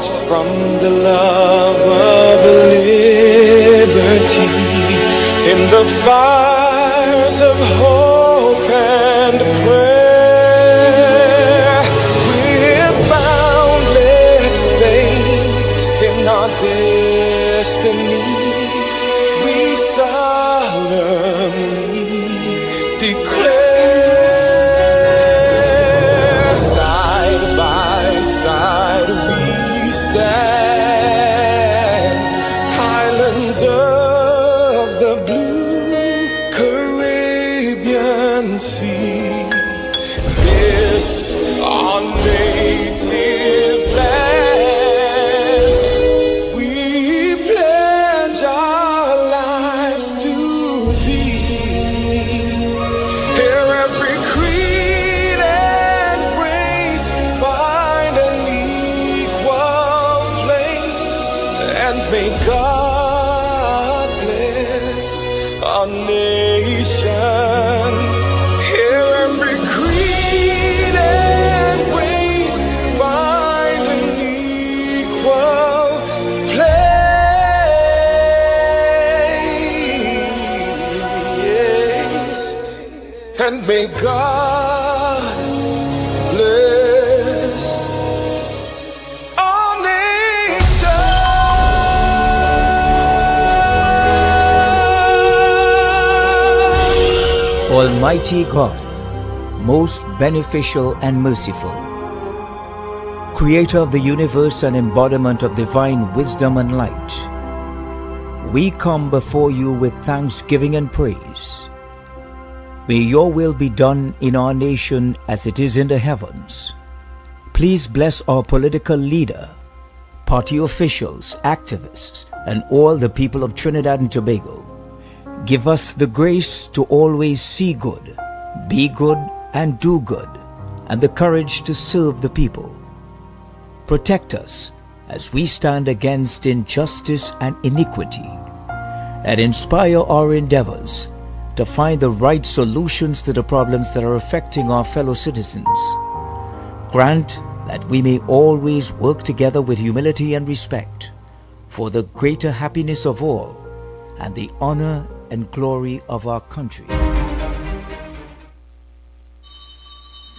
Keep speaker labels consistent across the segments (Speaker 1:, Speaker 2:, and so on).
Speaker 1: snatched from the love of liberty in the fires of hope and prayer. With boundless faith in our destiny, we solemnly declare, side by side we stand, highlands of the blue Caribbean Sea. This our native land, we pledge our lives to thee. Here every creed and race find an equal place, and may God bless our nation. Here every creed and race find an equal place, and may God bless our nation.
Speaker 2: Almighty God, most beneficial and merciful, Creator of the universe and embodiment of divine wisdom and light, we come before you with thanksgiving and praise. May your will be done in our nation as it is in the heavens. Please bless our political leader, party officials, activists, and all the people of Trinidad and Tobago. Give us the grace to always see good, be good, and do good, and the courage to serve the people. Protect us as we stand against injustice and iniquity, and inspire our endeavors to find the right solutions to the problems that are affecting our fellow citizens. Grant that we may always work together with humility and respect for the greater happiness of all and the honor and glory of our country.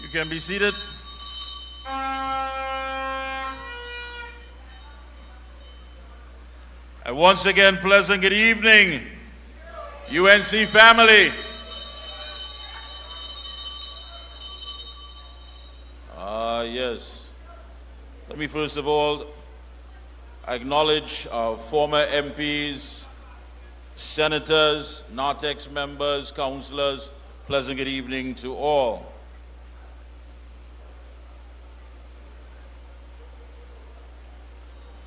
Speaker 3: You can be seated. And once again, pleasant good evening, UNC family. Yes. Let me first of all acknowledge our former MPs, senators, NARTEX members, councillors. Pleasant good evening to all.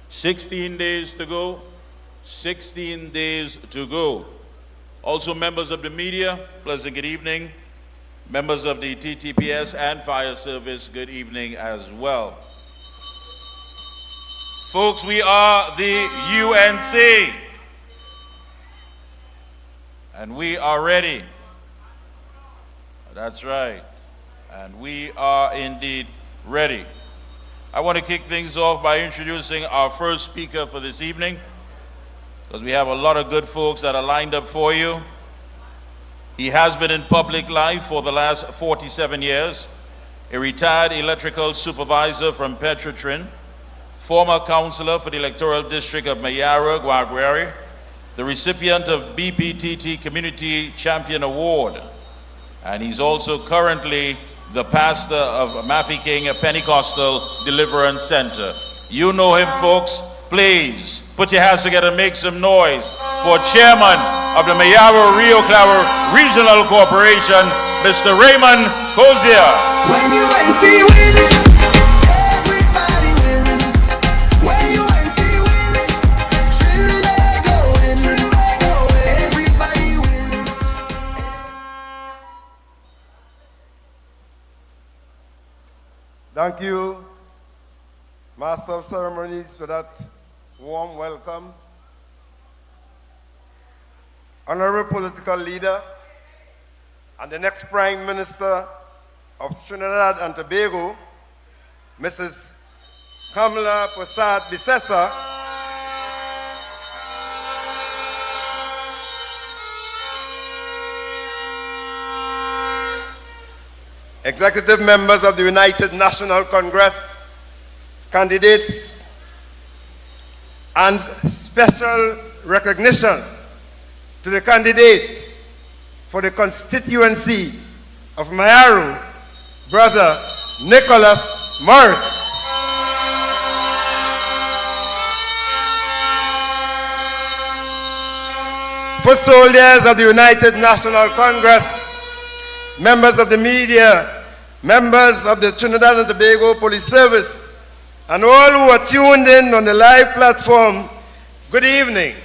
Speaker 3: "16 days to go. 16 days to go." Also members of the media, pleasant good evening. Members of the TTPS and Fire Service, good evening as well. Folks, we are the UNC. And we are ready. That's right. And we are indeed ready. I want to kick things off by introducing our first speaker for this evening, because we have a lot of good folks that are lined up for you. He has been in public life for the last 47 years, a retired electrical supervisor from Petrotrin, former councillor for the electoral district of Mayara, Guaguari, the recipient of BPTT Community Champion Award, and he's also currently the pastor of Mafeking Pentecostal Deliverance Center. You know him, folks. Please put your hands together and make some noise for Chairman of the Mayara Rio Claro Regional Corporation, Mr. Raymond Cozier.
Speaker 4: When UNC wins, everybody wins. When UNC wins, Trinidad wins. Everybody wins.
Speaker 5: Thank you, Master of Ceremonies, for that warm welcome. Honorable political leader and the next Prime Minister of Trinidad and Tobago, Mrs. Kamala Prasad Bisesa, executive members of the United National Congress, candidates, and special recognition to the candidate for the constituency of Mayaru, Brother Nicholas Morris. Foot soldiers of the United National Congress, members of the media, members of the Trinidad and Tobago Police Service, and all who are tuned in on the live platform, good evening.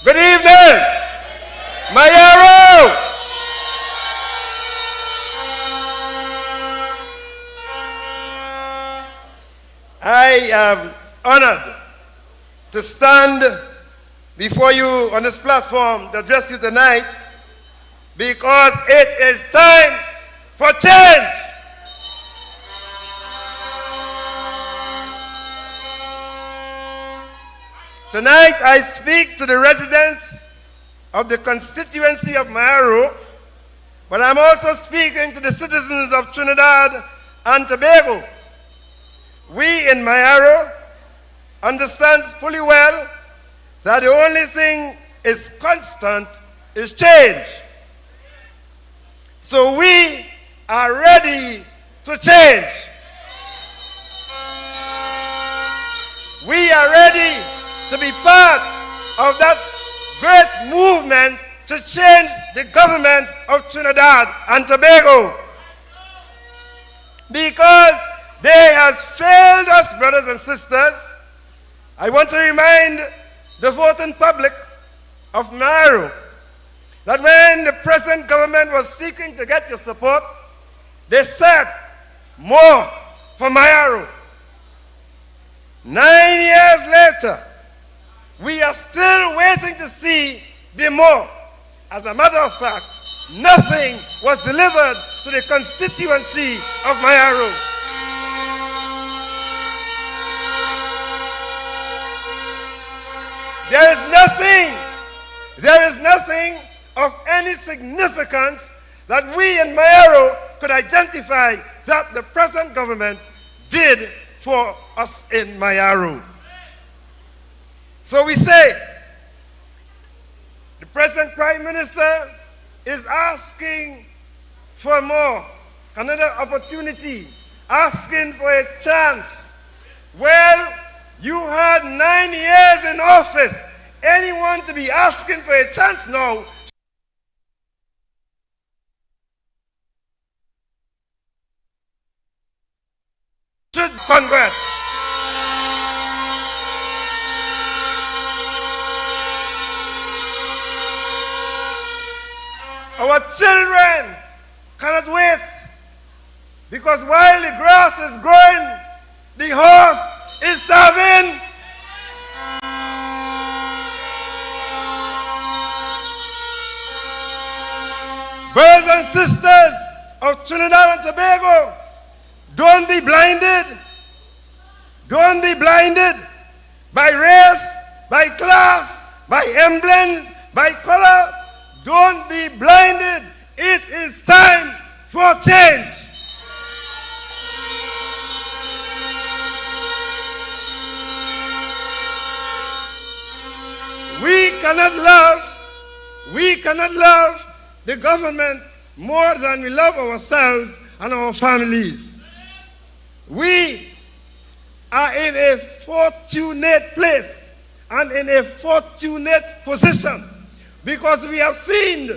Speaker 5: Good evening, Mayaru. I am honored to stand before you on this platform to address you tonight because it is time for change. Tonight I speak to the residents of the constituency of Mayaru, but I'm also speaking to the citizens of Trinidad and Tobago. We in Mayaru understand fully well that the only thing is constant is change. So we are ready to change. We are ready to be part of that great movement to change the government of Trinidad and Tobago. Because they has failed us, brothers and sisters. I want to remind the voting public of Mayaru that when the present government was seeking to get your support, they said more for Mayaru. 9 years later, we are still waiting to see the more. As a matter of fact, nothing was delivered to the constituency of Mayaru. There is nothing of any significance that we in Mayaru could identify that the present government did for us in Mayaru. So we say, the present Prime Minister is asking for more, another opportunity, asking for a chance. Well, you had 9 years in office. Anyone to be asking for a chance now should Congress. Our children cannot wait because while the grass is growing, the horse is starving. Brothers and sisters of Trinidad and Tobago, don't be blinded. Don't be blinded by race, by class, by emblem, by color. Don't be blinded. It is time for change. We cannot love the government more than we love ourselves and our families. We are in a fortunate place and in a fortunate position because we have seen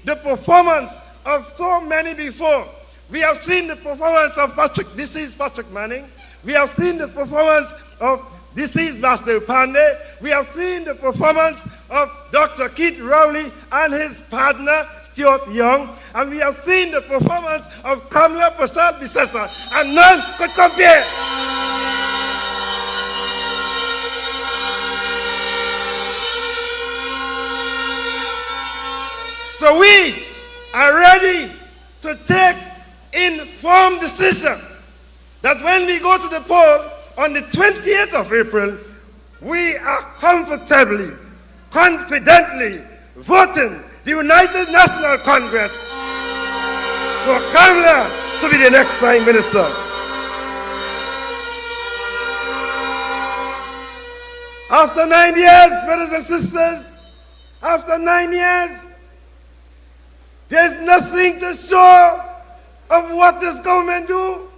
Speaker 5: the performance of so many before. We have seen the performance of Patrick Manning. We have seen the performance of Master Pandey. We have seen the performance of Dr. Keith Rowley and his partner, Stuart Young. And we have seen the performance of Kamala Prasad Bisesa, and none could compare. So we are ready to take informed decision that when we go to the poll on the 28th of April, we are comfortably, confidently voting the United National Congress for Kamala to be the next Prime Minister. After 9 years, brothers and sisters, after 9 years, there's nothing to show of what this government do.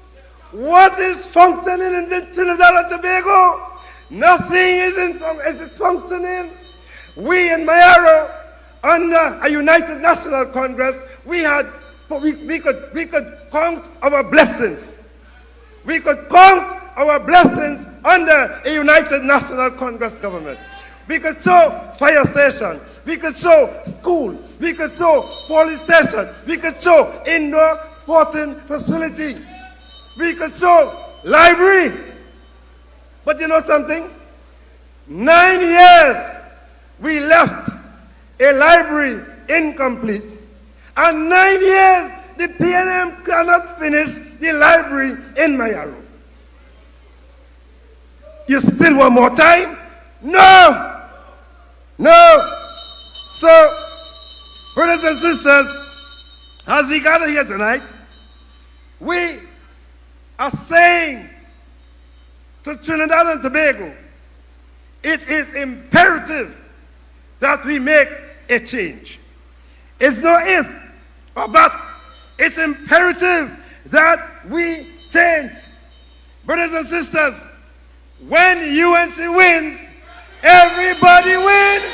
Speaker 5: What is functioning in Trinidad and Tobago? Nothing is functioning. We in Mayaro, under a United National Congress, we could count our blessings. We could count our blessings under a United National Congress government. We could show fire station. We could show school. We could show police station. We could show indoor sporting facility. We could show library. But you know something? 9 years we left a library incomplete. And 9 years the PNM cannot finish the library in Mayaro. You still want more time? No! No! So, brothers and sisters, as we gather here tonight, we are saying to Trinidad and Tobago, it is imperative that we make a change. It's not if or but. It's imperative that we change. Brothers and sisters, when UNC wins, everybody wins.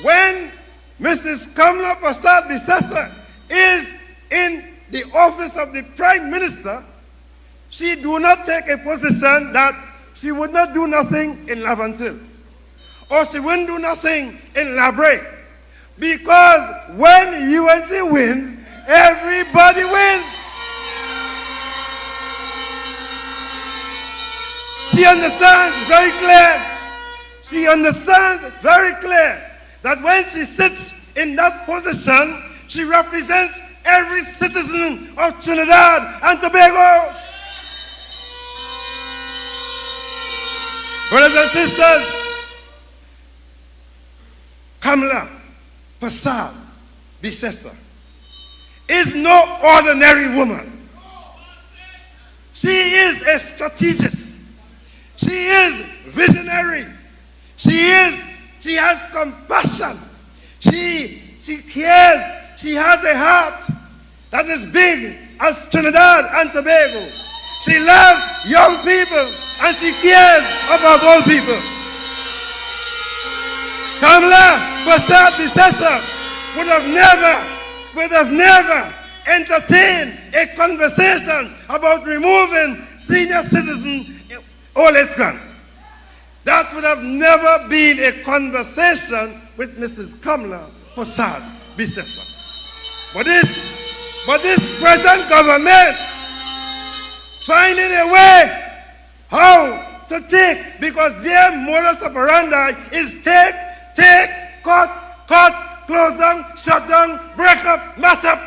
Speaker 5: When Mrs. Kamala Persad-Bissessar is in the office of the Prime Minister, she do not take a position that she would not do nothing in Lavantil, or she wouldn't do nothing in Labray. Because when UNC wins, everybody wins. She understands very clear. She understands very clear that when she sits in that position, she represents every citizen of Trinidad and Tobago. Brothers and sisters, Kamala Persad-Bissessar is no ordinary woman. She is a strategist. She is visionary. She has compassion. She cares. She has a heart that is big as Trinidad and Tobago. She loves young people and she cares about old people. Kamala Persad-Bissessar would have never entertained a conversation about removing senior citizen old age grant. That would have never been a conversation with Mrs. Kamala Persad-Bissessar. But this present government finding a way how to take, because their modus operandi is take, cut, close down, shut down, break up, mess up.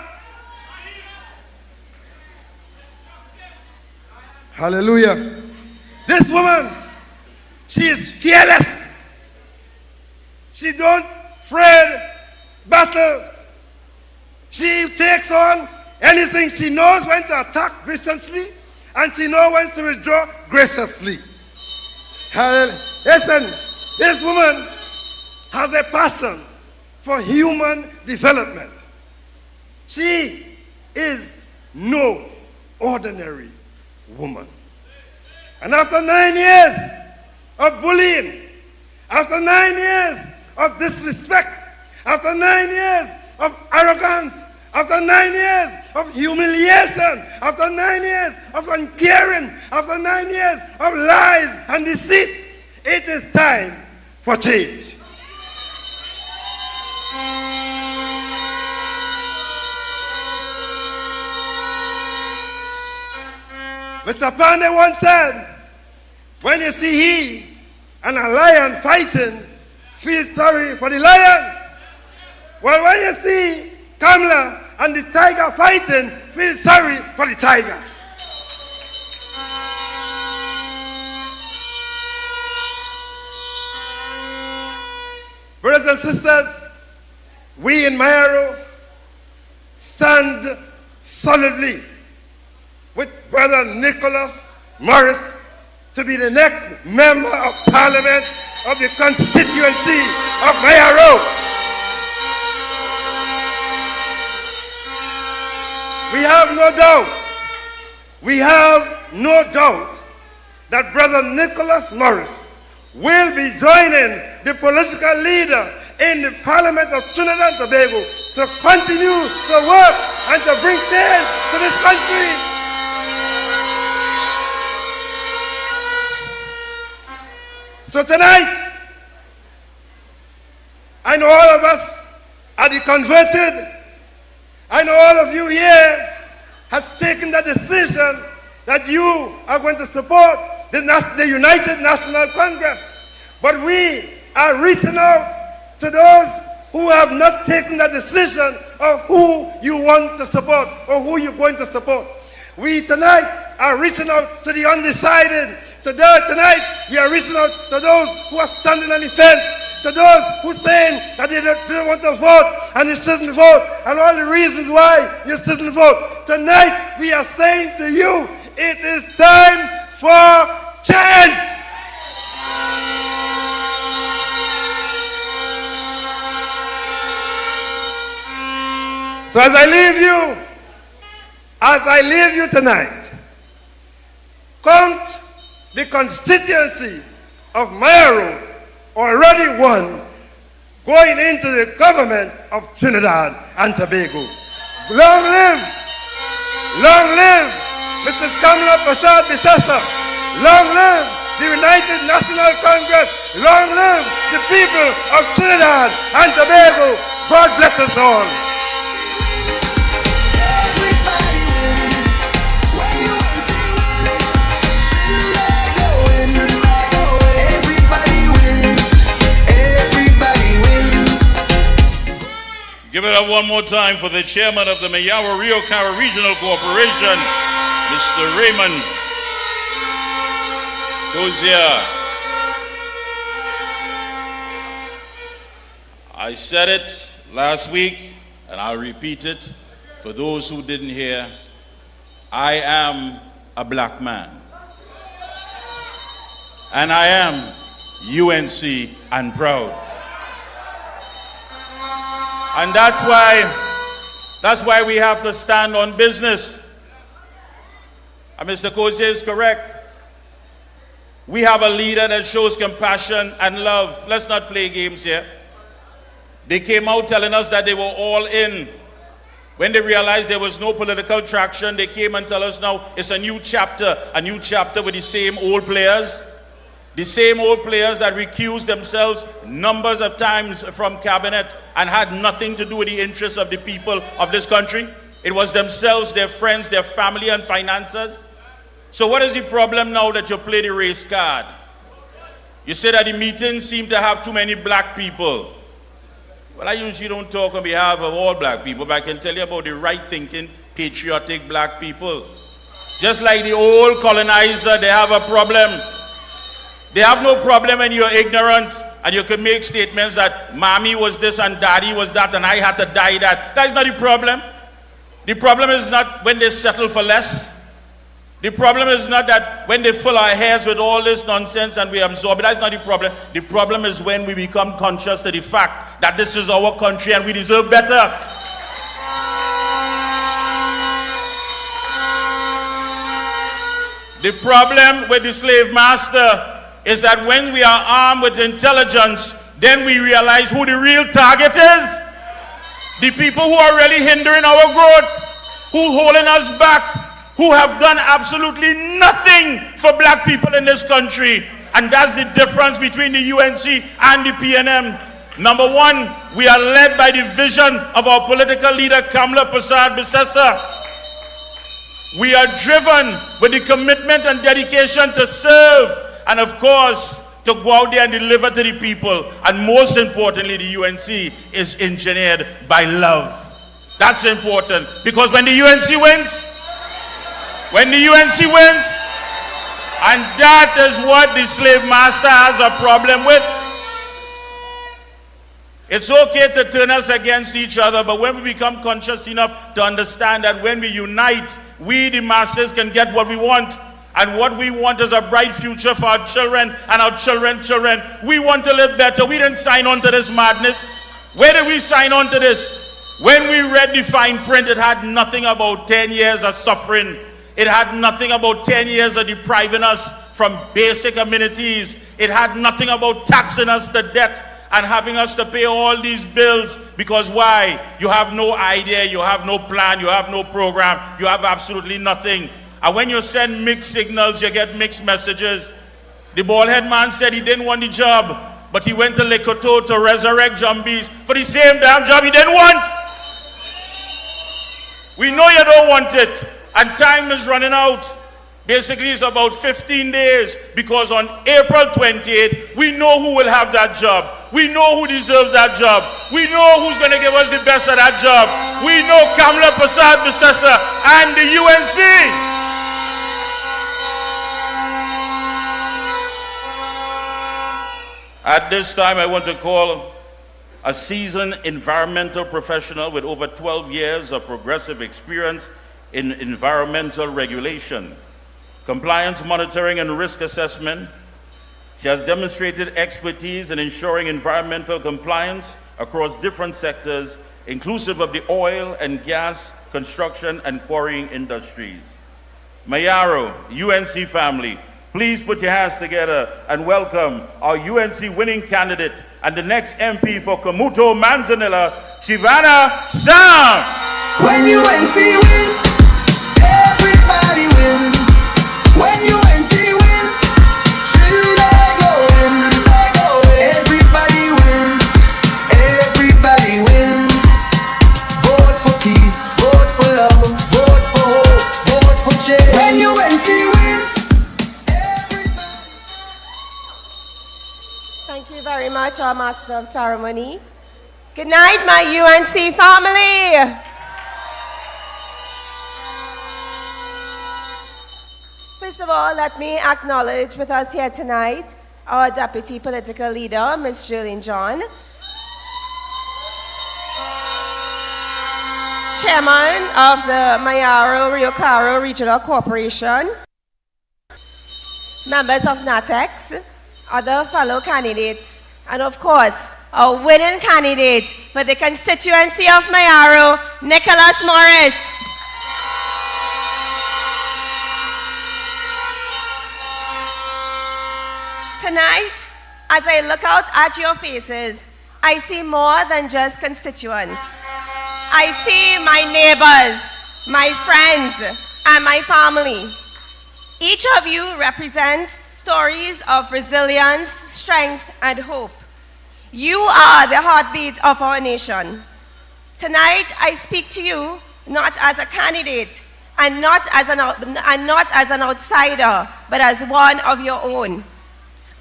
Speaker 5: Hallelujah. This woman, she is fearless. She don't afraid battle. She takes on anything. She knows when to attack viciously, and she knows when to withdraw graciously. Listen, this woman has a passion for human development. She is no ordinary woman. And after 9 years of bullying, after 9 years of disrespect, after 9 years of arrogance, after 9 years of humiliation, after 9 years of uncaring, after 9 years of lies and deceit, it is time for change. Mr. Pandey once said, when you see he and a lion fighting, feel sorry for the lion. Well, when you see Kamala and the tiger fighting, feel sorry for the tiger. Brothers and sisters, we in Mayaro stand solidly with Brother Nicholas Morris to be the next member of Parliament of the constituency of Mayaro. We have no doubt that Brother Nicholas Morris will be joining the political leader in the Parliament of Trinidad and Tobago to continue to work and to bring change to this country. So tonight, I know all of us are the converted. I know all of you here has taken the decision that you are going to support the United National Congress. But we are reaching out to those who have not taken the decision of who you want to support or who you're going to support. We tonight are reaching out to the undecided. Tonight we are reaching out to those who are standing on the fence, to those who are saying that they don't want to vote and you shouldn't vote, and all the reasons why you shouldn't vote. Tonight we are saying to you, it is time for change. So as I leave you tonight, count the constituency of Mayaro already won going into the government of Trinidad and Tobago. Long live Mr. Kamala Prasad Bisesa. Long live the United National Congress. Long live the people of Trinidad and Tobago. God bless us all.
Speaker 3: Give it up one more time for the chairman of the Mayaro Rio Claro Regional Corporation, Mr. Raymond Gozia. I said it last week, and I'll repeat it for those who didn't hear. I am a black man. And I am UNC and proud. And that's why we have to stand on business. And Mr. Kozia is correct. We have a leader that shows compassion and love. Let's not play games here. They came out telling us that they were all in. When they realized there was no political traction, they came and tell us now it's a new chapter with the same old players. The same old players that recused themselves numbers of times from cabinet and had nothing to do with the interests of the people of this country. It was themselves, their friends, their family and finances. So what is the problem now that you play the race card? You say that the meetings seem to have too many black people. Well, I usually don't talk on behalf of all black people, but I can tell you about the right-thinking, patriotic black people. Just like the old colonizer, they have a problem. They have no problem when you're ignorant and you can make statements that mommy was this and daddy was that and I had to die that. That is not the problem. The problem is not when they settle for less. The problem is not that when they fill our heads with all this nonsense and we absorb it. That's not the problem. The problem is when we become conscious of the fact that this is our country and we deserve better. The problem with the slave master is that when we are armed with intelligence, then we realize who the real target is. The people who are really hindering our growth, who holding us back, who have done absolutely nothing for black people in this country. And that's the difference between the UNC and the PNM. Number one, we are led by the vision of our political leader, Kamala Prasad Bisesa. We are driven with the commitment and dedication to serve. And of course, to go out there and deliver to the people. And most importantly, the UNC is engineered by love. That's important, because when the UNC wins, and that is what the slave master has a problem with. It's okay to turn us against each other, but when we become conscious enough to understand that when we unite, we the masses can get what we want. And what we want is a bright future for our children and our children's children. We want to live better. We didn't sign on to this madness. Where did we sign on to this? When we read the fine print, it had nothing about 10 years of suffering. It had nothing about 10 years of depriving us from basic amenities. It had nothing about taxing us to debt and having us to pay all these bills. Because why? You have no idea, you have no plan, you have no program, you have absolutely nothing. And when you send mixed signals, you get mixed messages. The bald-head man said he didn't want the job, but he went to Lekoto to resurrect zombies for the same damn job he didn't want. We know you don't want it, and time is running out. Basically, it's about 15 days, because on April 28th, we know who will have that job. We know who deserves that job. We know who's going to give us the best of that job. We know Kamala Persad-Bissessar and the UNC. At this time, I want to call a seasoned environmental professional with over 12 years of progressive experience in environmental regulation, compliance monitoring and risk assessment. She has demonstrated expertise in ensuring environmental compliance across different sectors, inclusive of the oil and gas, construction and quarrying industries. Mayaro, UNC family, please put your hands together and welcome our UNC winning candidate and the next MP for Kamuto Manzanilla, Shivana Sam.
Speaker 4: When UNC wins, everybody wins. When UNC wins, Trinidad wins. Everybody wins. Everybody wins. Vote for peace. Vote for love. Vote for hope. Vote for change. When UNC wins, everybody.
Speaker 6: Thank you very much, our Master of Ceremony. Good night, my UNC family. First of all, let me acknowledge with us here tonight our Deputy Political Leader, Ms. Jillian John, Chairman of the Mayaro Rio Claro Regional Corporation, members of NATEX, other fellow candidates, and of course, our winning candidate for the constituency of Mayaro, Nicholas Morris. Tonight, as I look out at your faces, I see more than just constituents. I see my neighbors, my friends, and my family. Each of you represents stories of resilience, strength, and hope. You are the heartbeat of our nation. Tonight, I speak to you not as a candidate and not as an outsider, but as one of your own.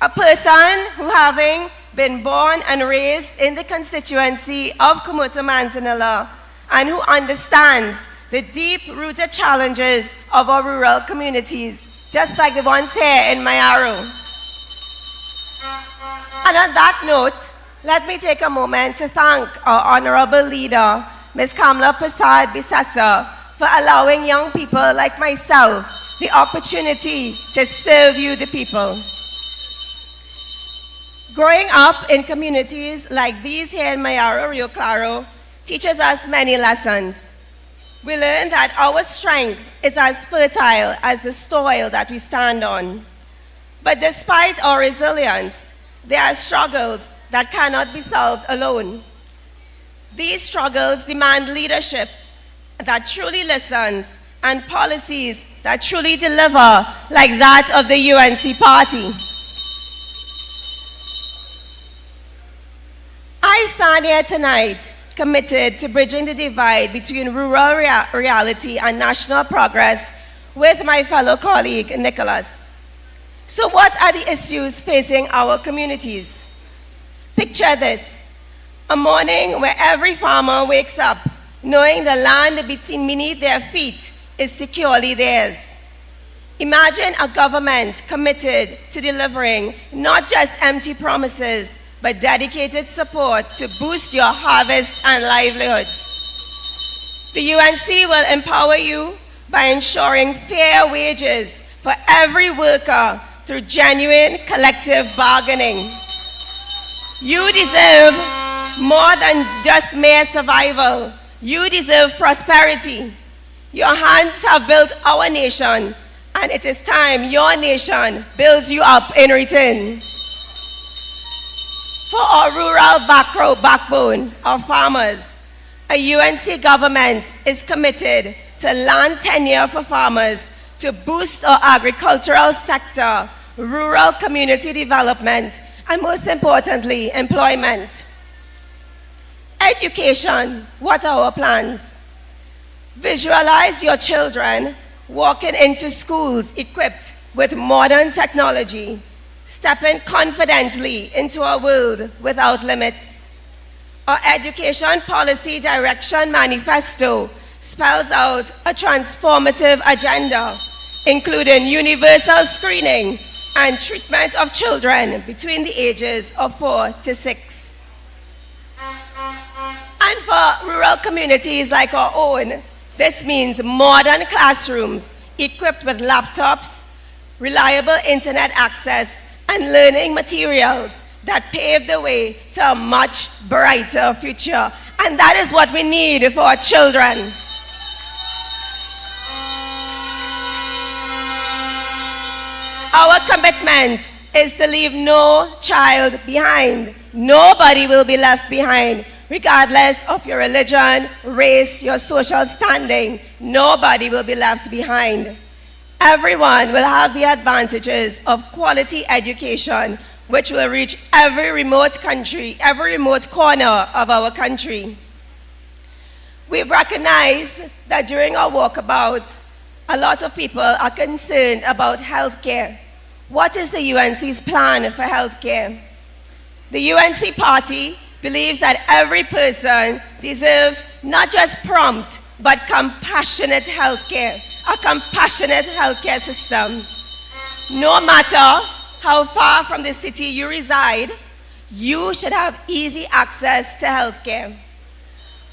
Speaker 6: A person who, having been born and raised in the constituency of Kamuto Manzanilla, and who understands the deep-rooted challenges of our rural communities, just like the ones here in Mayaro. And on that note, let me take a moment to thank our honorable leader, Ms. Kamala Persad-Bissessar, for allowing young people like myself the opportunity to serve you, the people. Growing up in communities like these here in Mayaro, Rio Claro, teaches us many lessons. We learn that our strength is as fertile as the soil that we stand on. But despite our resilience, there are struggles that cannot be solved alone. These struggles demand leadership that truly listens and policies that truly deliver, like that of the UNC party. I stand here tonight committed to bridging the divide between rural reality and national progress with my fellow colleague, Nicholas. So what are the issues facing our communities? Picture this: a morning where every farmer wakes up knowing the land beneath their feet is securely theirs. Imagine a government committed to delivering not just empty promises, but dedicated support to boost your harvest and livelihoods. The UNC will empower you by ensuring fair wages for every worker through genuine collective bargaining. You deserve more than just mere survival. You deserve prosperity. Your hands have built our nation, and it is time your nation builds you up in return. For our rural backbone, our farmers, a UNC government is committed to land tenure for farmers to boost our agricultural sector, rural community development, and most importantly, employment. Education, what are our plans? Visualize your children walking into schools equipped with modern technology, stepping confidently into a world without limits. Our education policy direction manifesto spells out a transformative agenda, including universal screening and treatment of children between the ages of 4 to 6. And for rural communities like our own, this means modern classrooms equipped with laptops, reliable internet access, and learning materials that pave the way to a much brighter future. And that is what we need for our children. Our commitment is to leave no child behind. Nobody will be left behind, regardless of your religion, race, your social standing. Nobody will be left behind. Everyone will have the advantages of quality education, which will reach every remote country, every remote corner of our country. We've recognized that during our walkabouts, a lot of people are concerned about healthcare. What is the UNC's plan for healthcare? The UNC party believes that every person deserves not just prompt, but compassionate healthcare, a compassionate healthcare system. No matter how far from the city you reside, you should have easy access to healthcare.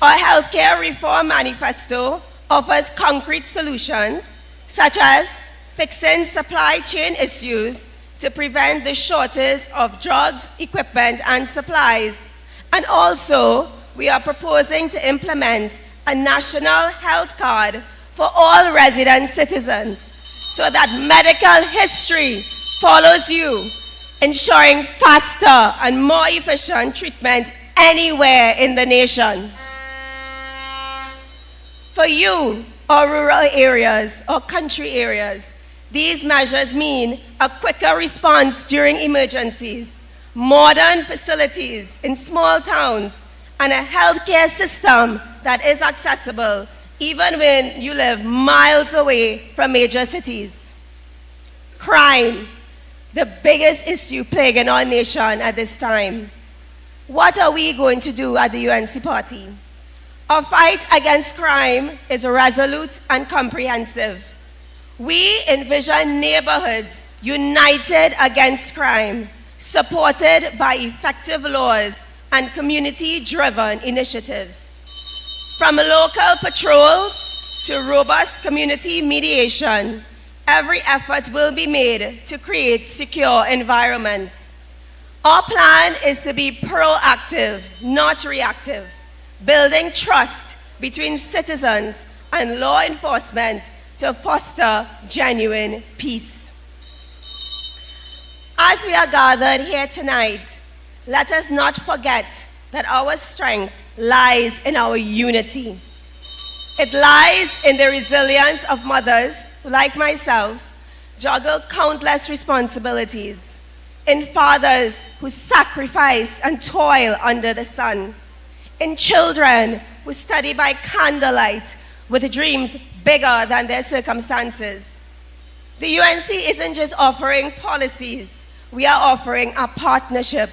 Speaker 6: Our healthcare reform manifesto offers concrete solutions, such as fixing supply chain issues to prevent the shortage of drugs, equipment, and supplies. And also, we are proposing to implement a national health card for all resident citizens so that medical history follows you, ensuring faster and more efficient treatment anywhere in the nation. For you, or rural areas, or country areas, these measures mean a quicker response during emergencies, modern facilities in small towns, and a healthcare system that is accessible even when you live miles away from major cities. Crime, the biggest issue plaguing our nation at this time. What are we going to do at the UNC party? Our fight against crime is resolute and comprehensive. We envision neighborhoods united against crime, supported by effective laws and community-driven initiatives. From local patrols to robust community mediation, every effort will be made to create secure environments. Our plan is to be proactive, not reactive, building trust between citizens and law enforcement to foster genuine peace. As we are gathered here tonight, let us not forget that our strength lies in our unity. It lies in the resilience of mothers who, like myself, juggle countless responsibilities, in fathers who sacrifice and toil under the sun, in children who study by candlelight with dreams bigger than their circumstances, The UNC isn't just offering policies. We are offering a partnership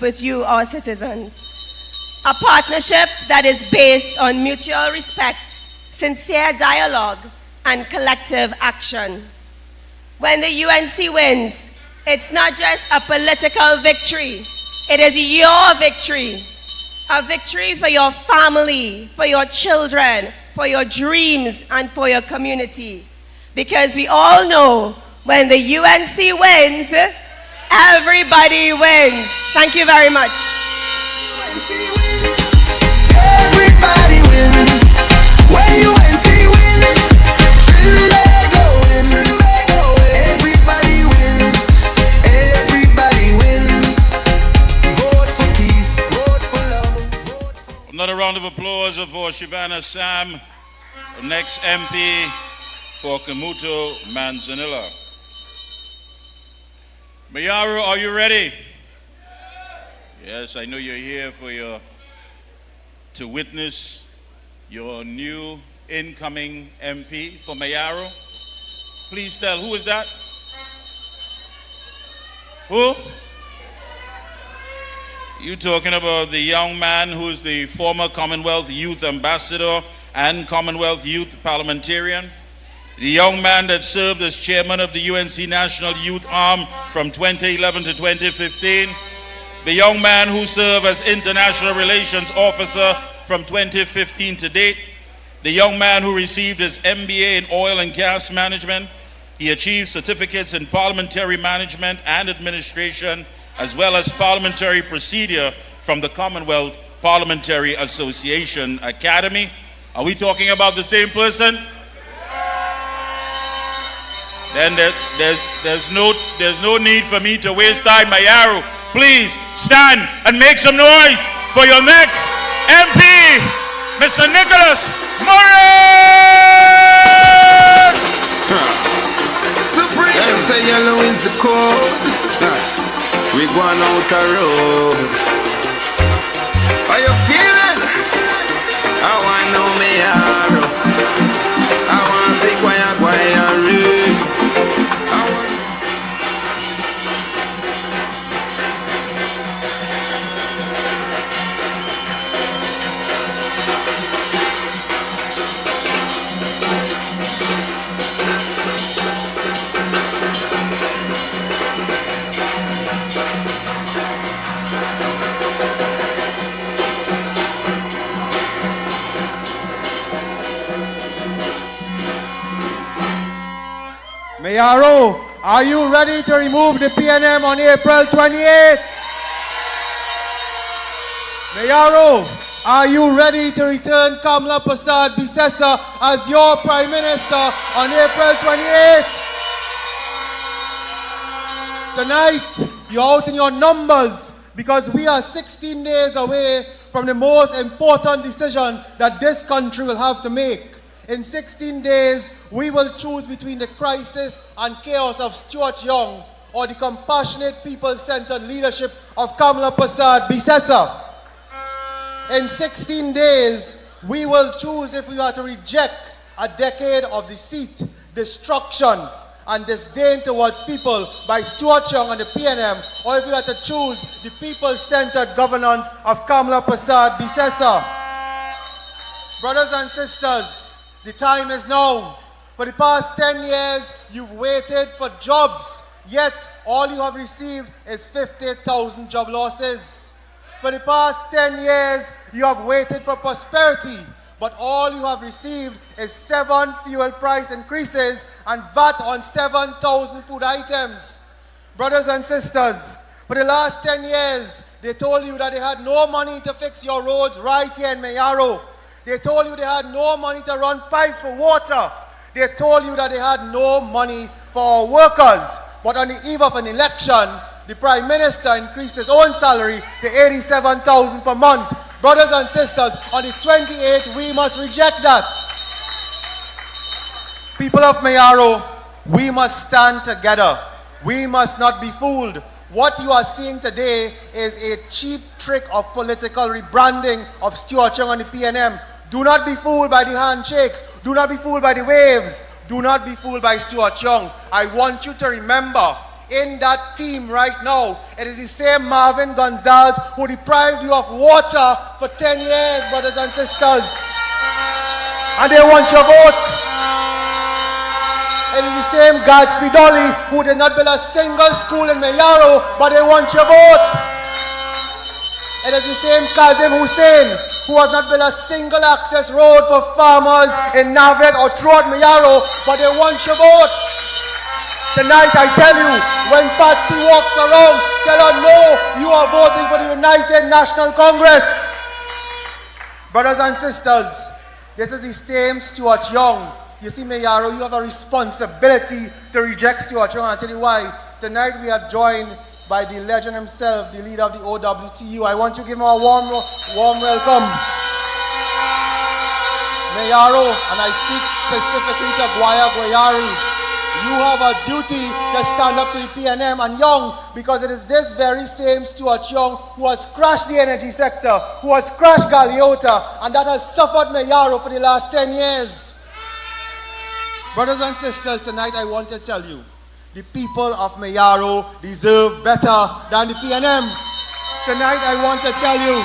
Speaker 6: with you, our citizens. A partnership that is based on mutual respect, sincere dialogue, and collective action. When the UNC wins, it's not just a political victory, it is your victory. A victory for your family, for your children, for your dreams, and for your community. Because we all know when the UNC wins, everybody wins. Thank you very much.
Speaker 4: Everybody wins. When UNC wins, Trinidad going. Everybody wins. Everybody wins. Vote for peace. Vote for love. Vote for...
Speaker 3: Another round of applause for Shivana Sam, next MP for Kamuto Manzanilla. Mayaro, are you ready? Yes, I know you're here to witness your new incoming MP for Mayaro. Please tell, who is that? Who? You talking about the young man who's the former Commonwealth Youth Ambassador and Commonwealth Youth Parliamentarian? The young man that served as chairman of the UNC National Youth Arm from 2011 to 2015. The young man who served as International Relations Officer from 2015 to date. The young man who received his MBA in Oil and Gas Management. He achieved certificates in Parliamentary Management and Administration, as well as Parliamentary Procedure from the Commonwealth Parliamentary Association Academy. Are we talking about the same person? Then there's no need for me to waste time. Mayaro, please stand and make some noise for your next MP, Mr. Nicholas Moran!
Speaker 7: Supreme say yellow is the code. We going out the road. How you feeling? I want to know Mayaro. I want to see why read.
Speaker 8: Mayaro, are you ready to remove the PNM on April 28th? Mayaro, are you ready to return Kamla Prasad Bisesa as your Prime Minister on April 28th? Tonight, you're out in your numbers because we are 16 days away from the most important decision that this country will have to make. In 16 days, we will choose between the crisis and chaos of Stuart Young or the compassionate, people-centered leadership of Kamla Prasad Bisesa. In 16 days, we will choose if we are to reject a decade of deceit, destruction, and disdain towards people by Stuart Young and the PNM, or if we are to choose the people-centered governance of Kamla Prasad Bisesa. Brothers and sisters, the time is now. For the past 10 years, you've waited for jobs, yet all you have received is 50,000 job losses. For the past 10 years, you have waited for prosperity, but all you have received is 7 fuel price increases and VAT on 7,000 food items. Brothers and sisters, for the last 10 years, they told you that they had no money to fix your roads right here in Mayaro. They told you they had no money to run pipes for water. They told you that they had no money for our workers. But on the eve of an election, the Prime Minister increased his own salary to 87,000 per month. Brothers and sisters, on the 28th, we must reject that. People of Mayaro, we must stand together. We must not be fooled. What you are seeing today is a cheap trick of political rebranding of Stuart Young and the PNM. Do not be fooled by the handshakes. Do not be fooled by the waves. Do not be fooled by Stuart Young. I want you to remember, in that team right now, it is the same Marvin Gonzalez who deprived you of water for 10 years, brothers and sisters. And they want your vote. It is the same Gadsby Dolly who did not build a single school in Mayaro, but they want your vote. It is the same Kazim Hussein who has not built a single access road for farmers in Navet or throughout Mayaro, but they want your vote. Tonight I tell you, when Patsy walks around, tell her no, you are voting for the United National Congress. Brothers and sisters, this is the same Stuart Young. You see, Mayaro, you have a responsibility to reject Stuart Young. I'll tell you why. Tonight we are joined by the legend himself, the leader of the OWTU. I want to give him a warm welcome. Mayaro, and I speak specifically to Guayari. You have a duty to stand up to the PNM and Young, because it is this very same Stuart Young who has crashed the energy sector, who has crashed Galeota, and that has suffered Mayaro for the last 10 years. Brothers and sisters, tonight I want to tell you, the people of Mayaro deserve better than the PNM. Tonight I want to tell you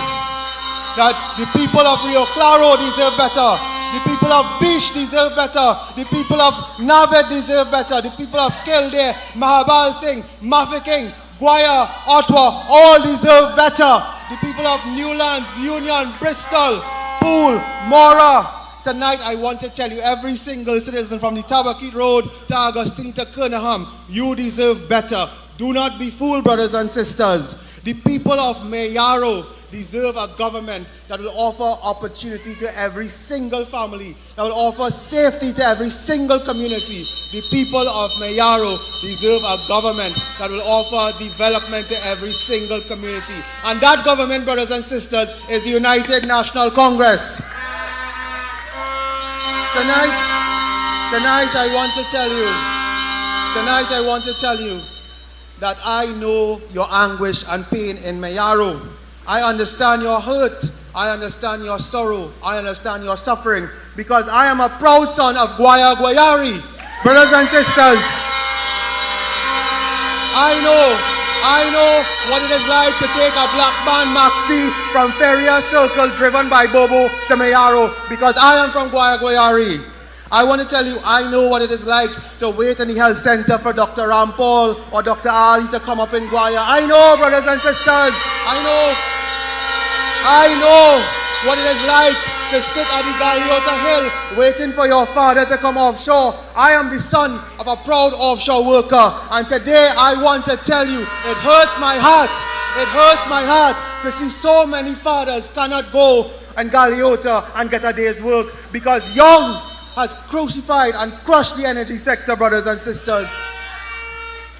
Speaker 8: that the people of Rio Claro deserve better. The people of Bish deserve better. The people of Navet deserve better. The people of Kildare, Mahabal Singh, Mafeking, Guaya, Ottawa, all deserve better. The people of Newlands, Union, Bristol, Poole, Mora. Tonight I want to tell you, every single citizen from the Tabakit Road to Augustine to Kernaham, you deserve better. Do not be fooled, brothers and sisters. The people of Mayaro deserve a government that will offer opportunity to every single family, that will offer safety to every single community. The people of Mayaro deserve a government that will offer development to every single community. And that government, brothers and sisters, is the United National Congress. Tonight I want to tell you that I know your anguish and pain in Mayaro. I understand your hurt. I understand your sorrow. I understand your suffering, because I am a proud son of Guayari. Brothers and sisters, I know what it is like to take a black man maxi from Ferrier Circle driven by Bobo to Mayaro, because I am from Guayari. I want to tell you, I know what it is like to wait in the health center for Dr. Rampal or Dr. Ali to come up in Guaya. I know, brothers and sisters, I know what it is like to sit at the Galeota Hill waiting for your father to come offshore. I am the son of a proud offshore worker, and today I want to tell you, it hurts my heart to see so many fathers cannot go and Galeota and get a day's work, because Young has crucified and crushed the energy sector, brothers and sisters.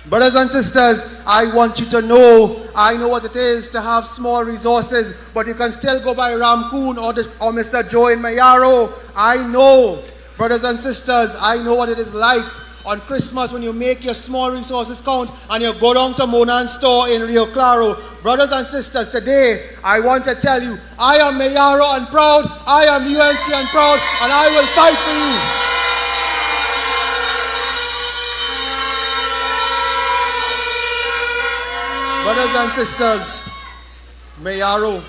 Speaker 8: Brothers and sisters, I want you to know, I know what it is to have small resources, but you can still go by Ramkoon or Mr. Joe in Mayaro. I know, brothers and sisters, I know what it is like on Christmas when you make your small resources count and you go down to Monan's store in Rio Claro. Brothers and sisters, today I want to tell you, I am Mayaro and proud, I am UNC and proud, and I will fight for you. Brothers and sisters, Mayaro,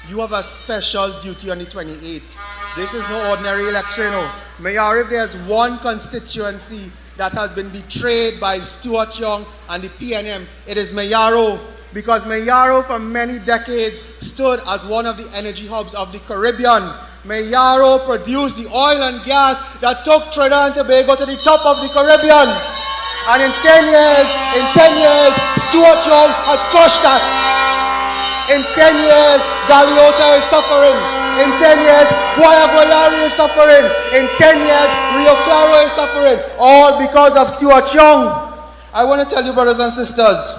Speaker 8: you have a special duty on the 28th. This is no ordinary election. Mayaro, if there's one constituency that has been betrayed by Stuart Young and the PNM, it is Mayaro. Because Mayaro for many decades stood as one of the energy hubs of the Caribbean. Mayaro produced the oil and gas that took Trinidad and Tobago to the top of the Caribbean. And in 10 years, Stuart Young has crushed that. In 10 years, Galeota is suffering. In 10 years, Guayari is suffering. In 10 years, Rio Claro is suffering. All because of Stuart Young. I want to tell you, brothers and sisters,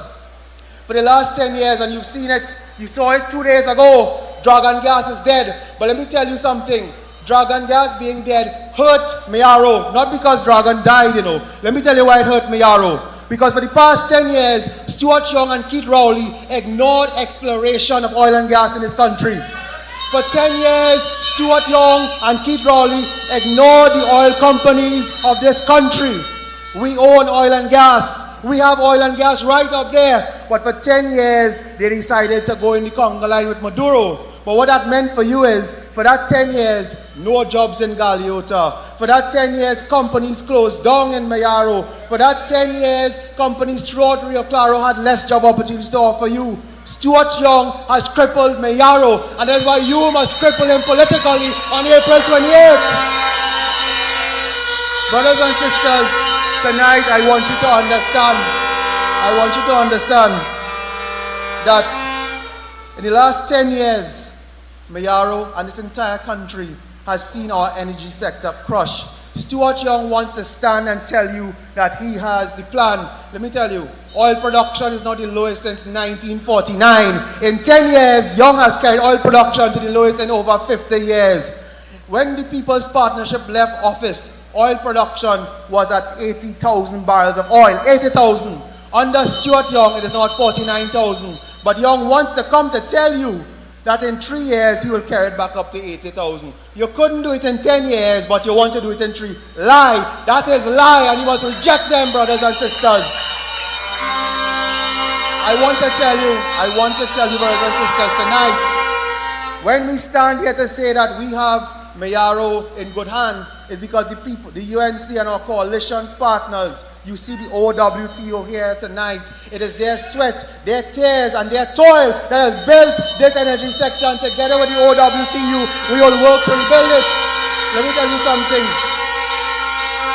Speaker 8: for the last 10 years, and you've seen it, you saw it 2 days ago, Dragon Gas is dead. But let me tell you something. Dragon Gas being dead hurt Mayaro. Not because Dragon died, Let me tell you why it hurt Mayaro. Because for the past 10 years, Stuart Young and Keith Rowley ignored exploration of oil and gas in this country. For 10 years, Stuart Young and Keith Rowley ignored the oil companies of this country. We own oil and gas. We have oil and gas right up there. But for 10 years, they decided to go in the conga line with Maduro. But what that meant for you is, for that 10 years, no jobs in Galeota. For that 10 years, companies closed down in Mayaro. For that 10 years, companies throughout Rio Claro had less job opportunities to offer you. Stuart Young has crippled Mayaro, and that's why you must cripple him politically on April 28th. Brothers and sisters, tonight I want you to understand that in the last 10 years, Mayaro and this entire country has seen our energy sector crush. Stuart Young wants to stand and tell you that he has the plan. Let me tell you, oil production is not the lowest since 1949. In 10 years, Young has carried oil production to the lowest in over 50 years. When the People's Partnership left office, oil production was at 80,000 barrels of oil. 80,000. Under Stuart Young, it is now at 49,000. But Young wants to come to tell you that in 3 years, he will carry it back up to 80,000. You couldn't do it in 10 years, but you want to do it in 3. Lie. That is lie, and you must reject them, brothers and sisters. I want to tell you, brothers and sisters, tonight, when we stand here to say that we have Mayaro in good hands, it's because the people, the UNC and our coalition partners, you see the OWTO here tonight. It is their sweat, their tears, and their toil that has built this energy sector, and together with the OWTO, we will work to rebuild it. Let me tell you something.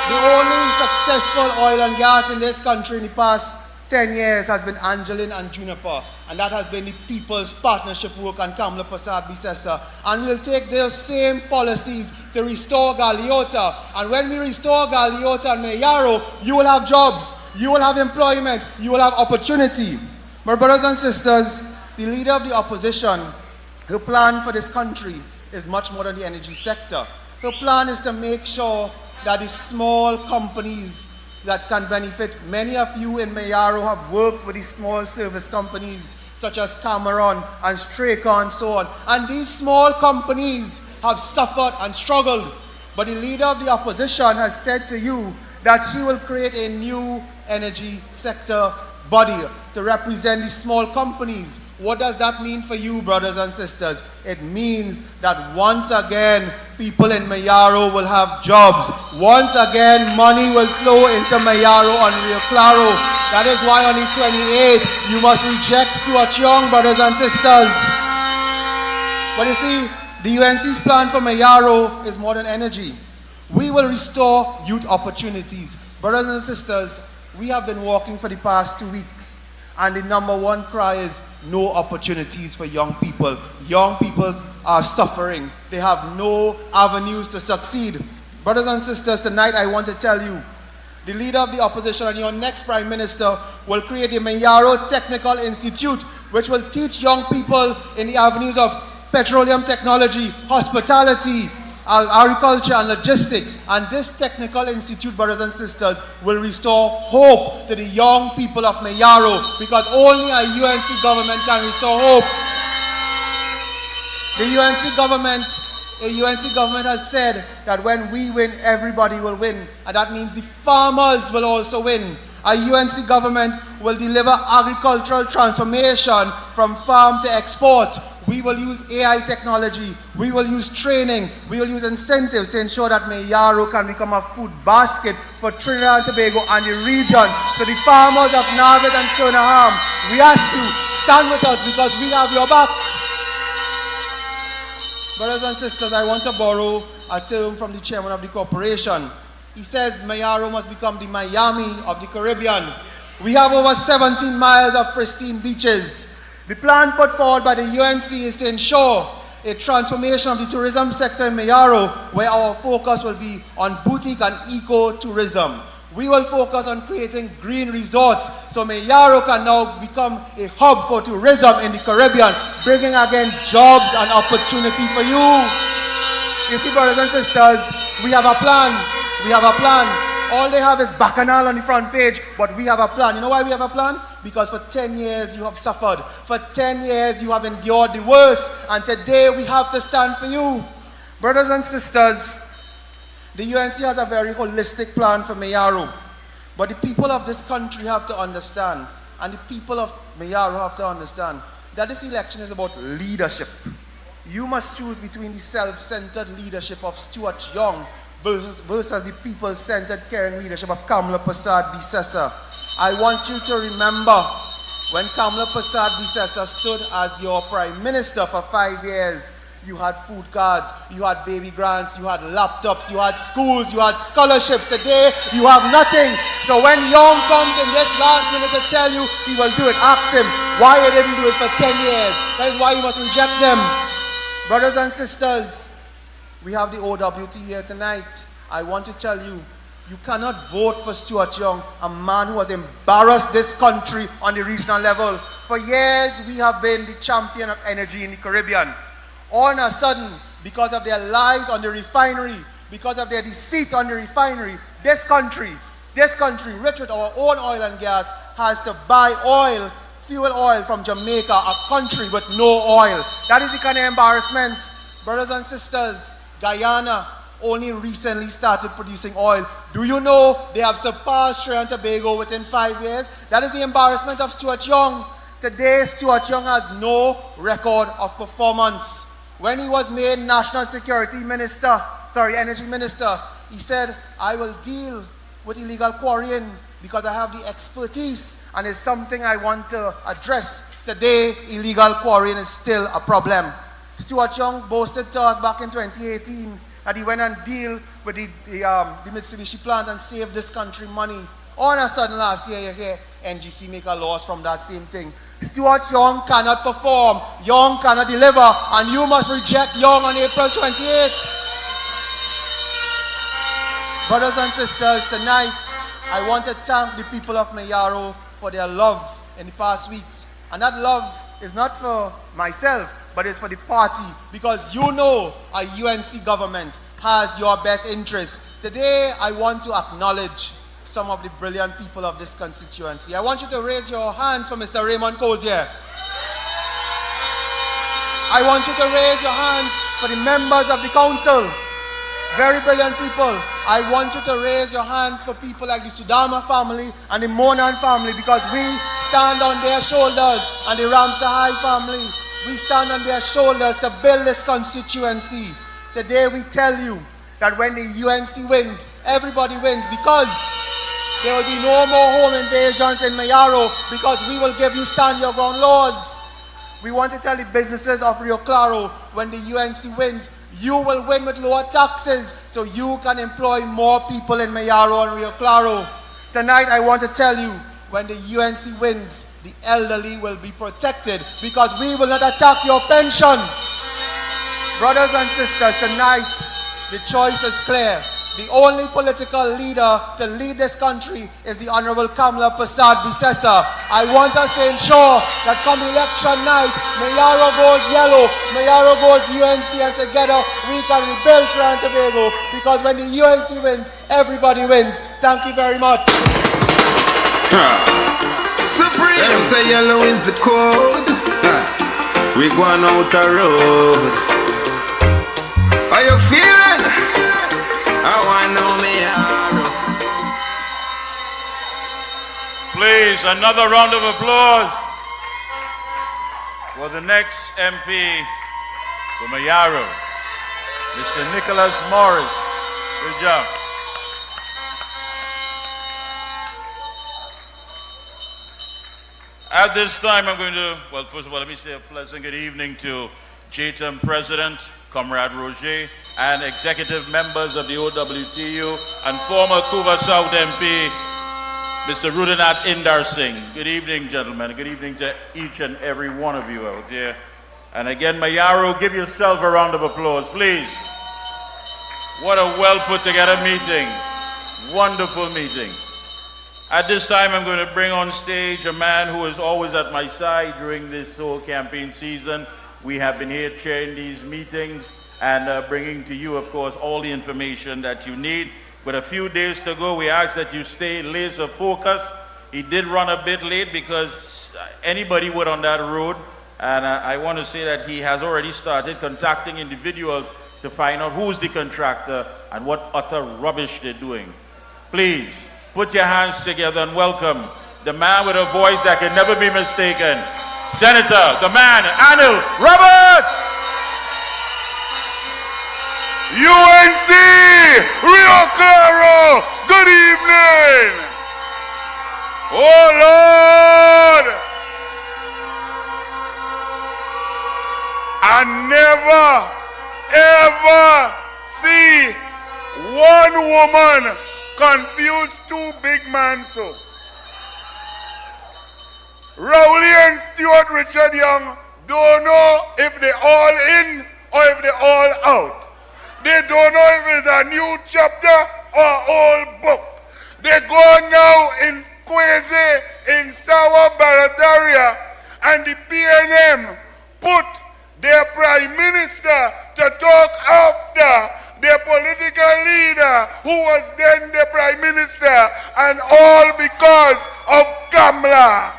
Speaker 8: The only successful oil and gas in this country in the past 10 years has been Angeline and Juniper, and that has been the People's Partnership work and Kamala Prasad Bisesa. And we'll take those same policies to restore Galeota. And when we restore Galeota and Mayaro, you will have jobs, you will have employment, you will have opportunity. My brothers and sisters, the leader of the opposition, her plan for this country is much more than the energy sector. Her plan is to make sure that the small companies that can benefit. Many of you in Mayaro have worked with these small service companies such as Cameron and Straker and so on. And these small companies have suffered and struggled. But the leader of the opposition has said to you that she will create a new energy sector body to represent these small companies. What does that mean for you, brothers and sisters? It means that once again, people in Mayaro will have jobs. Once again, money will flow into Mayaro and Rio Claro. That is why on the 28th, you must reject Stuart Young, brothers and sisters. But you see, the UNC's plan for Mayaro is more than energy. We will restore youth opportunities. Brothers and sisters, we have been walking for the past 2 weeks, and the number one cry is no opportunities for young people. Young people are suffering. They have no avenues to succeed. Brothers and sisters, tonight I want to tell you, the leader of the opposition and your next prime minister will create the Mayaro Technical Institute, which will teach young people in the avenues of petroleum technology, hospitality, agriculture and logistics. And this technical institute, brothers and sisters, will restore hope to the young people of Mayaro, because only a UNC government can restore hope. The UNC government has said that when we win, everybody will win, and that means the farmers will also win. A UNC government will deliver agricultural transformation from farm to export. We will use AI technology, we will use training, we will use incentives to ensure that Mayaro can become a food basket for Trinidad and Tobago and the region. So the farmers of Narvik and Kernaham, we ask you, stand with us because we have your back. Brothers and sisters, I want to borrow a term from the chairman of the corporation. He says Mayaro must become the Miami of the Caribbean. We have over 17 miles of pristine beaches. The plan put forward by the UNC is to ensure a transformation of the tourism sector in Mayaro, where our focus will be on boutique and eco-tourism. We will focus on creating green resorts, so Mayaro can now become a hub for tourism in the Caribbean, bringing again jobs and opportunity for you. You see, brothers and sisters, we have a plan. We have a plan. All they have is Bacchanal on the front page, but we have a plan. You know why we have a plan? because for 10 years you have suffered. For 10 years you have endured the worst, and today we have to stand for you. Brothers and sisters, the UNC has a very holistic plan for Mayaro, but the people of this country have to understand, and the people of Mayaro have to understand, that this election is about leadership. You must choose between the self-centered leadership of Stuart Young versus the people-centered caring leadership of Kamla Prasad Bisesa. I want you to remember when Kamla Prasad Bisesa stood as your prime minister for 5 years, you had food cards, you had baby grants, you had laptops, you had schools, you had scholarships. Today, you have nothing. So when Young comes in this last minute to tell you he will do it, ask him why he didn't do it for 10 years. That is why you must reject them. Brothers and sisters, we have the OWT here tonight. I want to tell you, you cannot vote for Stuart Young, a man who has embarrassed this country on the regional level. For years, we have been the champion of energy in the Caribbean. All of a sudden, because of their lies on the refinery, because of their deceit on the refinery, this country, rich with our own oil and gas, has to buy oil, fuel oil from Jamaica, a country with no oil. That is the kind of embarrassment. Brothers and sisters, Guyana only recently started producing oil. Do you know they have surpassed Trinidad and Tobago within 5 years? That is the embarrassment of Stuart Young. Today, Stuart Young has no record of performance. When he was made National Energy Minister, he said, I will deal with illegal quarrying because I have the expertise, and it's something I want to address. Today, illegal quarrying is still a problem. Stuart Young boasted to us back in 2018 that he went and deal with the Mitsubishi plant and saved this country money. All of a sudden last year, you hear NGC make a loss from that same thing. Stuart Young cannot perform, Young cannot deliver, and you must reject Young on April 28th. Brothers and sisters, tonight, I want to thank the people of Mayaro for their love in the past weeks. And that love is not for myself, but it's for the party, because you know a UNC government has your best interest. Today, I want to acknowledge some of the brilliant people of this constituency. I want you to raise your hands for Mr. Raymond Cozier. I want you to raise your hands for the members of the council. Very brilliant people. I want you to raise your hands for people like the Sudama family and the Monan family, because we stand on their shoulders, and the Ramsahai family. We stand on their shoulders to build this constituency. Today we tell you that when the UNC wins, everybody wins, because there will be no more home invasions in Mayaro, because we will give you stand your ground laws. We want to tell the businesses of Rio Claro, when the UNC wins, you will win with lower taxes, so you can employ more people in Mayaro and Rio Claro. Tonight I want to tell you, when the UNC wins, the elderly will be protected, because we will not attack your pension. Brothers and sisters, tonight the choice is clear. The only political leader to lead this country is the Honorable Kamla Prasad Bisesa. I want us to ensure that come election night, Mayaro goes yellow, Mayaro goes UNC, and together we can rebuild Trinidad and Tobago, because when the UNC wins, everybody wins. Thank you very much.
Speaker 7: Supreme. Them say yellow is the code. We going out the road. Are you feeling? I want to know me.
Speaker 3: Please, another round of applause for the next MP for Mayaro, Mr. Nicholas Morris. Good job. At this time, I'm going to, well, first of all, let me say a pleasant good evening to JTM President, Comrade Roger, and executive members of the OWTU, and former Cuba South MP, Mr. Rudinat Indar Singh. Good evening, gentlemen. Good evening to each and every one of you out here. And again, Mayaro, give yourself a round of applause, please. What a well put together meeting. Wonderful meeting. At this time, I'm going to bring on stage a man who is always at my side during this whole campaign season. We have been here chairing these meetings and bringing to you, of course, all the information that you need. With a few days to go, we ask that you stay laser focused He did run a bit late because anybody would on that road. And I want to say that he has already started contacting individuals to find out who's the contractor and what utter rubbish they're doing. Please, put your hands together and welcome the man with a voice that can never be mistaken, Senator, the man, Anil Roberts!
Speaker 9: UNC, Rio Claro, good evening! Oh Lord! I never ever see one woman confuse two big men so. Rowley and Stuart Richard Young don't know if they all in or if they all out. They don't know if it's a new chapter or old book. They go now in Kwezi, in Sawa Barataria, and the PNM put their prime minister to talk after their political leader who was then the prime minister, and all because of Kamla.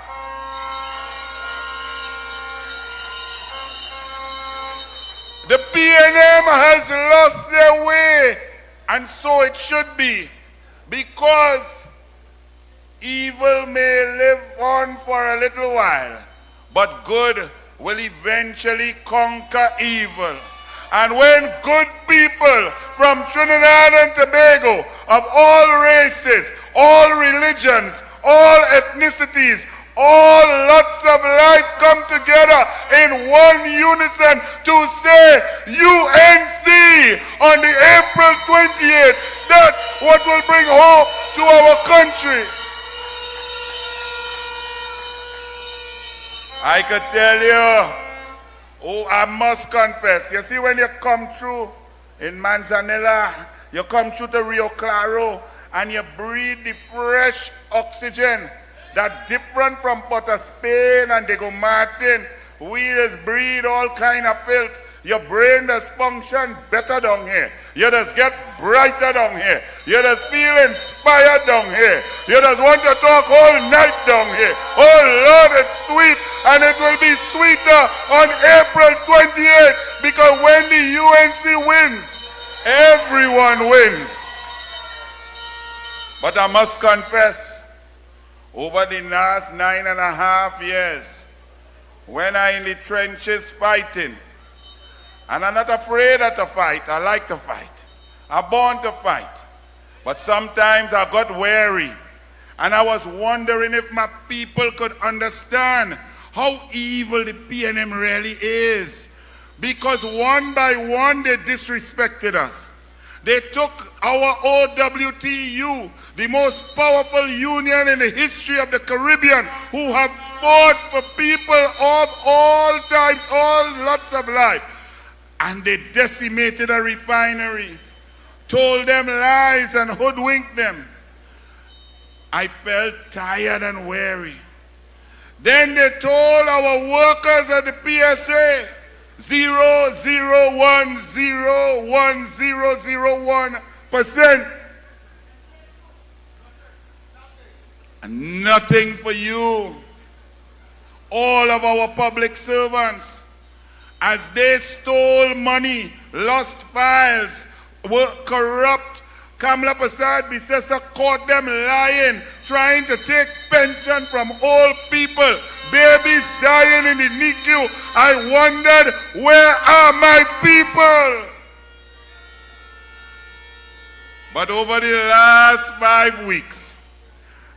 Speaker 9: The PNM has lost their way, and so it should be, because evil may live on for a little while, but good will eventually conquer evil. And when good people from Trinidad and Tobago of all races, all religions, all ethnicities, all lots of life come together in one unison to say UNC on the April 28th, that's what will bring hope to our country. I could tell you, oh, I must confess. You see, when you come through in Manzanilla, you come through to Rio Claro, and you breathe the fresh oxygen that different from Port of Spain and Diego Martin. We just breathe all kind of filth. Your brain does function better down here. You just get brighter down here. You just feel inspired down here. You just want to talk all night down here. Oh Lord, it's sweet, and it will be sweeter on April 28th, because when the UNC wins, everyone wins. But I must confess, over the last 9.5 years, when I'm in the trenches fighting, and I'm not afraid of to fight, I like to fight. I'm born to fight. But sometimes I got weary, and I was wondering if my people could understand how evil the PNM really is. Because one by one they disrespected us. They took our OWTU, the most powerful union in the history of the Caribbean, who have fought for people of all types, all lots of life. And they decimated a refinery, told them lies and hoodwinked them. I felt tired and weary. Then they told our workers at the PSA, 0.0101001%. And nothing for you. All of our public servants, as they stole money, lost files, were corrupt. Kamla Prasad Bisesa caught them lying, trying to take pension from old people, babies dying in the NICU. I wondered, where are my people? But over the last 5 weeks,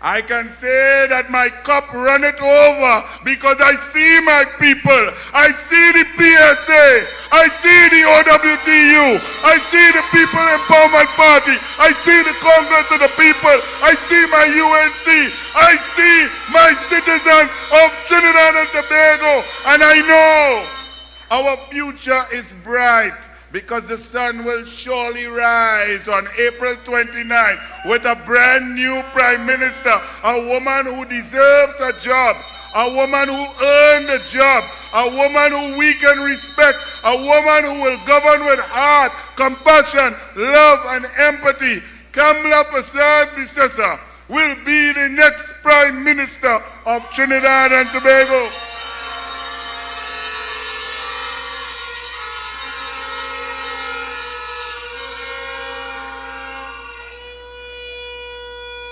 Speaker 9: I can say that my cup runneth over, because I see my people. I see the PSA. I see the OWTU. I see the People Empowerment Party. I see the Congress of the People. I see my UNC. I see my citizens of Trinidad and Tobago. And I know our future is bright, because the sun will surely rise on April 29th with a brand new Prime Minister, a woman who deserves a job, a woman who earned a job, a woman who we can respect, a woman who will govern with heart, compassion, love, and empathy. Kamla Prasad Bisesa, will be the next Prime Minister of Trinidad and Tobago.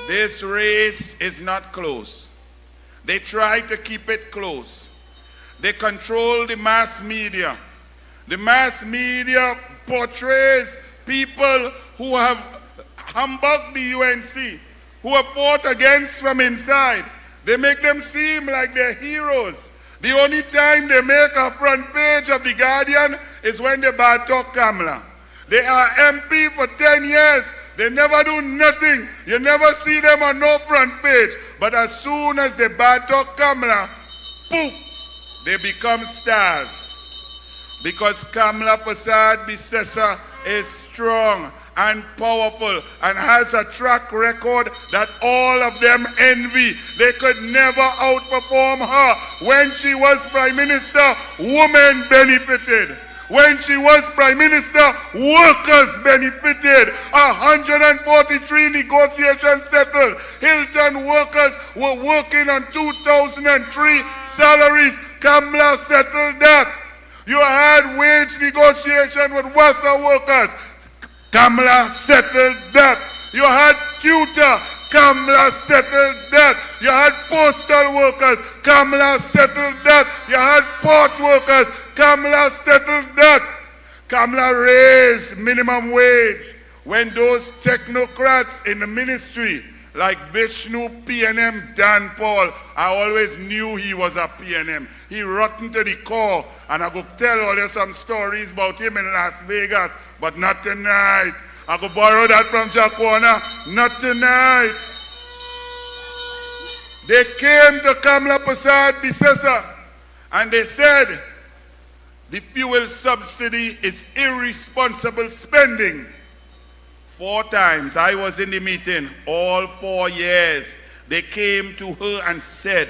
Speaker 9: This race is not close. They try to keep it close. They control the mass media. The mass media portrays people who have humbugged the UNC, who have fought against from inside. They make them seem like they're heroes. The only time they make a front page of The Guardian is when they bad talk Kamala. They are MP for 10 years. They never do nothing. You never see them on no front page. But as soon as they bad talk Kamala, poof, they become stars. Because Kamala Prasad Bisesa is strong and powerful and has a track record that all of them envy. They could never outperform her. When she was Prime Minister, women benefited. When she was Prime Minister, workers benefited. 143 negotiations settled. Hilton workers were working on 2003 salaries. Kamala settled that. You had wage negotiation with WASA workers. Kamala settled that. You had tutor. Kamala settled that. You had postal workers. Kamala settled that. You had port workers. Kamala settled that. Kamala raised minimum wage when those technocrats in the ministry like Vishnu, PNM, Dan Paul, I always knew he was a PNM. He rotten to the core, and I go tell all you some stories about him in Las Vegas, but not tonight. I go borrow that from Jack Warner, not tonight. They came to Kamala Prasad Bisesa, and they said, the fuel subsidy is irresponsible spending. 4 times I was in the meeting, all 4 years. They came to her and said,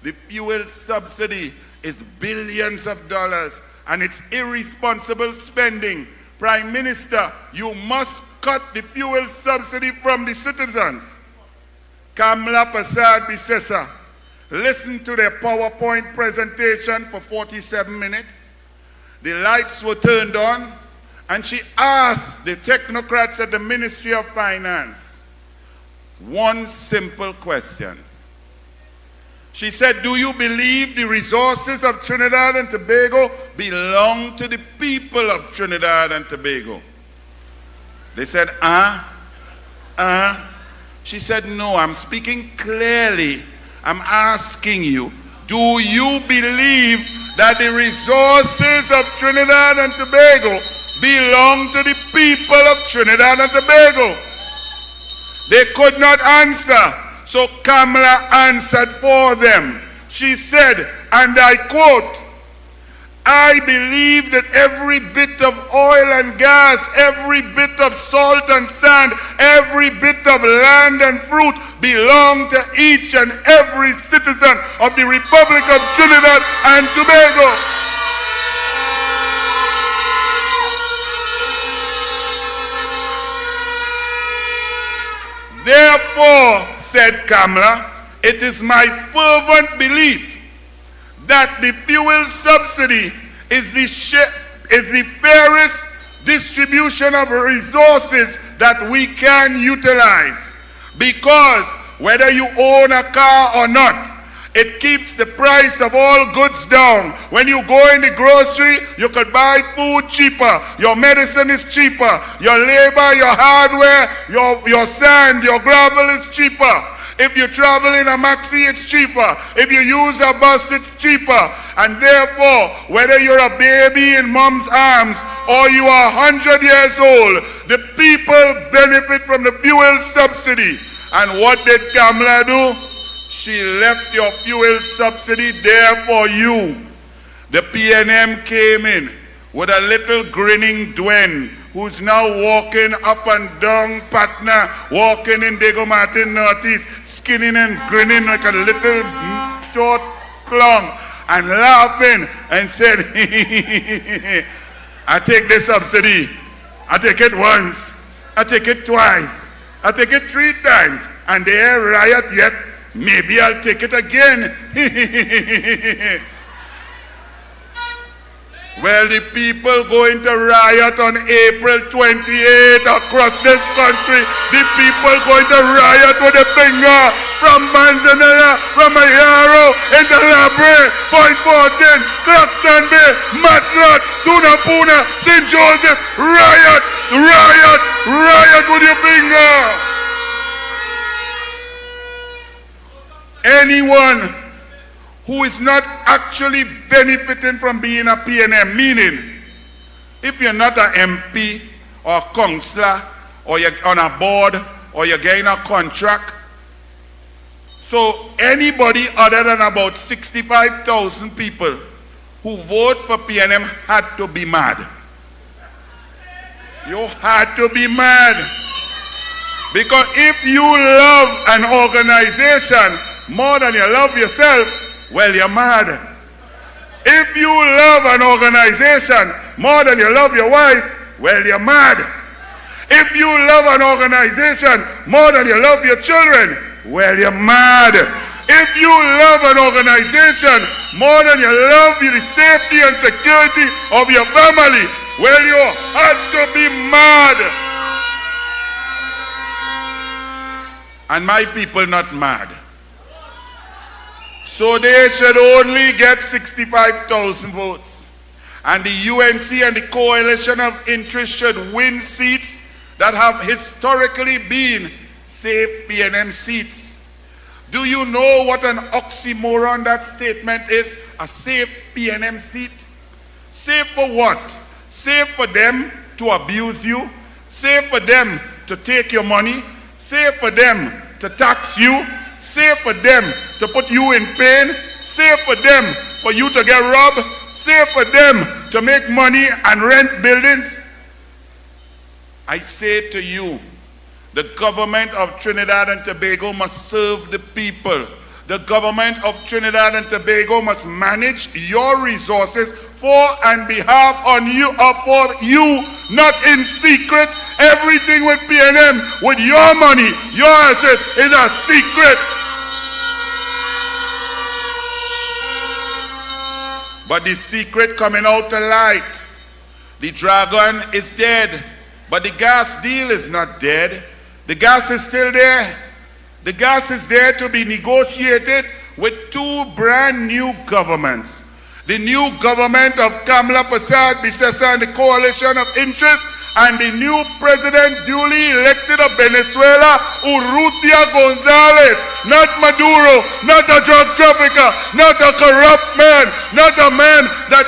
Speaker 9: the fuel subsidy is billions of dollars and it's irresponsible spending. Prime Minister, you must cut the fuel subsidy from the citizens. Kamala Prasad Bisesa listened to their PowerPoint presentation for 47 minutes. The lights were turned on, and she asked the technocrats at the Ministry of Finance one simple question. She said, do you believe the resources of Trinidad and Tobago belong to the people of Trinidad and Tobago? They said, She said, no, I'm speaking clearly. I'm asking you, do you believe that the resources of Trinidad and Tobago belong to the people of Trinidad and Tobago? They could not answer, so Kamala answered for them. She said, and I quote, I believe that every bit of oil and gas, every bit of salt and sand, every bit of land and fruit belong to each and every citizen of the Republic of Trinidad and Tobago. Therefore, said Kamala, it is my fervent belief that the fuel subsidy is the fairest distribution of resources that we can utilize. Because whether you own a car or not, it keeps the price of all goods down. When you go in the grocery, you could buy food cheaper. Your medicine is cheaper. Your labor, your hardware, your sand, your gravel is cheaper. If you travel in a maxi, it's cheaper. If you use a bus, it's cheaper. And therefore, whether you're a baby in mom's arms or you are 100 years old, the people benefit from the fuel subsidy. And what did Kamala do? She left your fuel subsidy there for you. The PNM came in with a little grinning Dwen, who's now walking up and down Patna, walking in Diego Martin Northeast, skinning and grinning like a little short clown, and laughing and said, I take the subsidy. I take it once. I take it twice. I take it 3 times, and they ain't riot yet. Maybe I'll take it again. Well, the people going to riot on April 28th across this country. The people going to riot with a finger from Manzanilla, from Mayaro, into Robbery, Point Fortin, Claxton Bay, Matlot, Tunapuna, St. Joseph. Riot, riot, riot with your finger. Anyone who is not actually benefiting from being a PNM, meaning if you're not an MP or a councillor or you're on a board or you're getting a contract, so anybody other than about 65,000 people who vote for PNM had to be mad. You had to be mad. Because if you love an organization more than you love yourself, well, you're mad. If you love an organization more than you love your wife, well, you're mad. If you love an organization more than you love your children, well, you're mad. If you love an organization more than you love the safety and security of your family, well, you have to be mad. And my people not mad. So they should only get 65,000 votes. And the UNC and the coalition of interest should win seats that have historically been safe PNM seats. Do you know what an oxymoron that statement is? A safe PNM seat? Safe for what? Safe for them to abuse you? Safe for them to take your money? Safe for them to tax you? Safe for them to put you in pain? Safe for them for you to get robbed? Safe for them to make money and rent buildings? I say to you, the government of Trinidad and Tobago must serve the people. The government of Trinidad and Tobago must manage your resources for and behalf on you or for you, not in secret. Everything with PNM, with your money, your assets, is a secret. But the secret coming out to light. The dragon is dead, but the gas deal is not dead. The gas is still there. The gas is there to be negotiated with 2 brand new governments. The new government of Kamala Prasad Bisesa and the coalition of interest, and the new president duly elected of Venezuela, Urrutia Gonzalez, not Maduro, not a drug trafficker, not a corrupt man, not a man that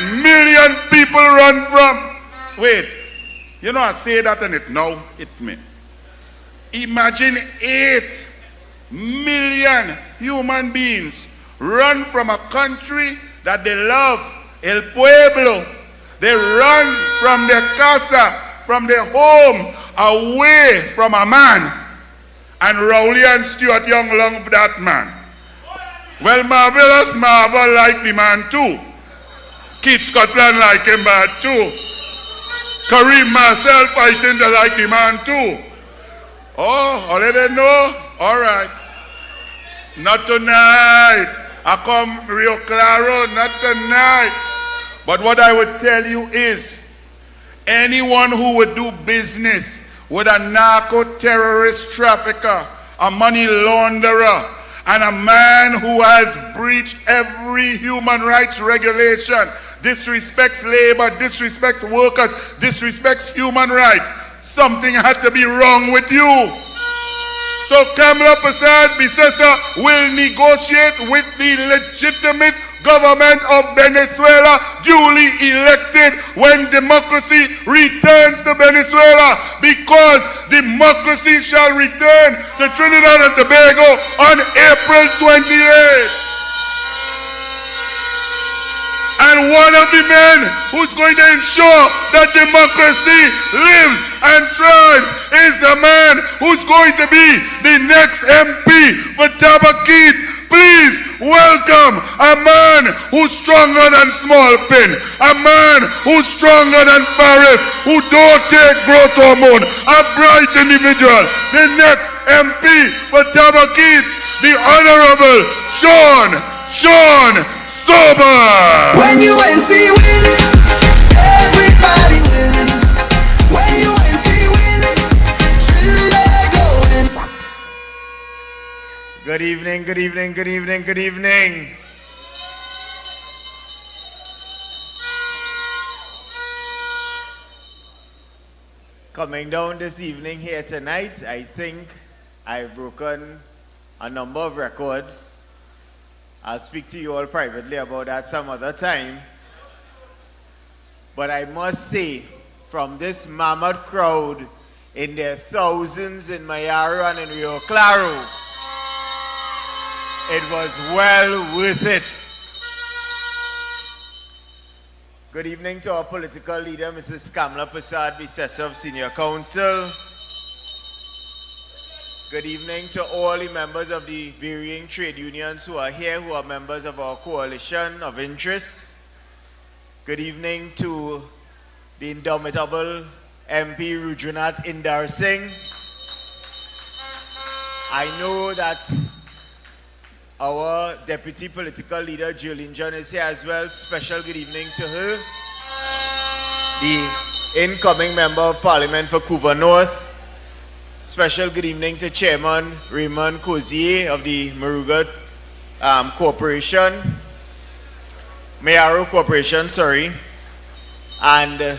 Speaker 9: 8 million people run from. Wait, you know I say that and it now hit me. Imagine 8 million human beings run from a country that they love, El Pueblo. They run from their casa, from their home, away from a man. And Rowley and Stuart Young love that man. Well, Marvelous Marvel like the man too. Keith Scotland like him bad too. Kareem Marcel fighting to like the man too. Oh, already know? All right. Not tonight. I come Rio Claro, not tonight. But what I would tell you is, anyone who would do business with a narco-terrorist trafficker, a money launderer, and a man who has breached every human rights regulation, disrespects labor, disrespects workers, disrespects human rights, something had to be wrong with you. So Kamala Prasad Bisesa will negotiate with the legitimate government of Venezuela, duly elected, when democracy returns to Venezuela, because democracy shall return to Trinidad and Tobago on April 28th. And one of the men who's going to ensure that democracy lives and thrives is the man who's going to be the next MP for Tabaquit, Please welcome a man who's stronger than small pin, a man who's stronger than Paris, who don't take growth hormone, a bright individual, the next MP for Tabakit, the Honorable Sean Sober.
Speaker 4: When UNC wins, everybody wins. When UNC wins, Trinidad go win.
Speaker 10: Good evening, good evening, good evening, good evening. Coming down this evening here tonight, I think I've broken a number of records. I'll speak to you all privately about that some other time. But I must say, from this mammoth crowd in their thousands in Mayaro and in Rio Claro, it was well worth it. Good evening to our political leader, Mrs. Kamla Prasad, Vicessa of Senior Council. Good evening to all the members of the varying trade unions who are here, who are members of our coalition of interests. Good evening to the indomitable MP Rudranath Indar Singh. I know that our deputy political leader, Jolene John, is here as well. Special good evening to her. The incoming member of parliament for Couva North. Special good evening to Chairman Raymond Cozier of the Maruga Corporation. Mayaro Corporation, sorry. And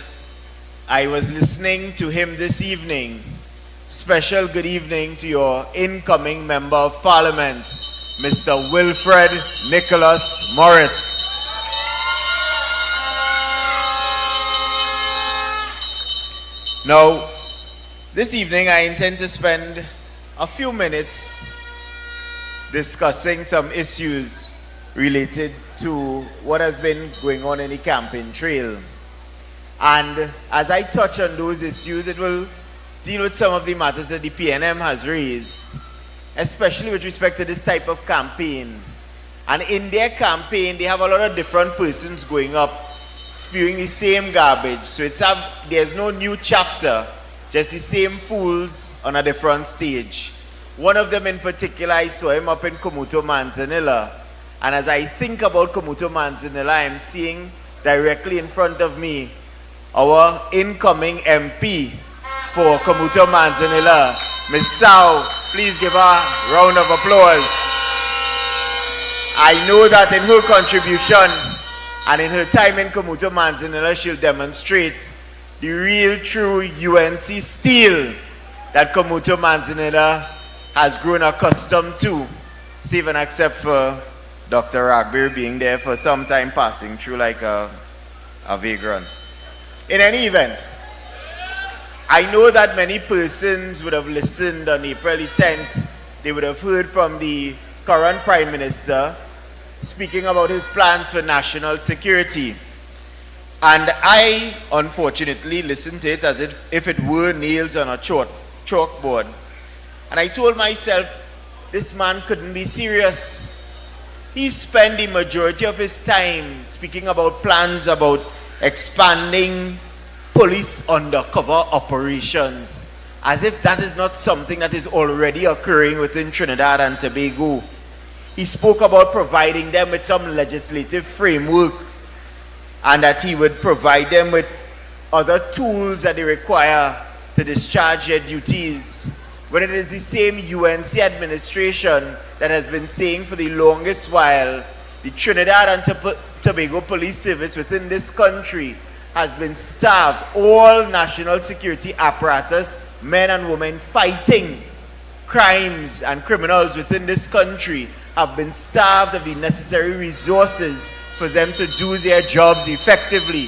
Speaker 10: I was listening to him this evening. Special good evening to your incoming Member of Parliament, Mr. Wilfred Nicholas Morris. Now, this evening I intend to spend a few minutes discussing some issues related to what has been going on in the campaign trail. And as I touch on those issues, it will deal with some of the matters that the PNM has raised, especially with respect to this type of campaign. And in their campaign, they have a lot of different persons going up, spewing the same garbage. So there's no new chapter, just the same fools on a different stage. One of them in particular, I saw him up in Komuto Manzanilla. And as I think about Komuto Manzanilla, I'm seeing directly in front of me our incoming MP for Komuto Manzanilla, Ms. Sao. Please give her a round of applause. I know that in her contribution and in her time in Komuto Manzanilla, she'll demonstrate the real true UNC steel that Komuto Manzanilla has grown accustomed to, save and except for Dr. Robbery being there for some time, passing through like a vagrant. In any event, I know that many persons would have listened on April the 10th. They would have heard from the current Prime Minister speaking about his plans for national security. And I, unfortunately, listened to it as if it were nails on a chalkboard. And I told myself, this man couldn't be serious. He spent the majority of his time speaking about plans about expanding police undercover operations, as if that is not something that is already occurring within Trinidad and Tobago. He spoke about providing them with some legislative framework and that he would provide them with other tools that they require to discharge their duties. When it is the same UNC administration that has been saying for the longest while the Trinidad and Tobago Police Service within this country has been starved. All national security apparatus, men and women fighting crimes and criminals within this country, have been starved of the necessary resources for them to do their jobs effectively.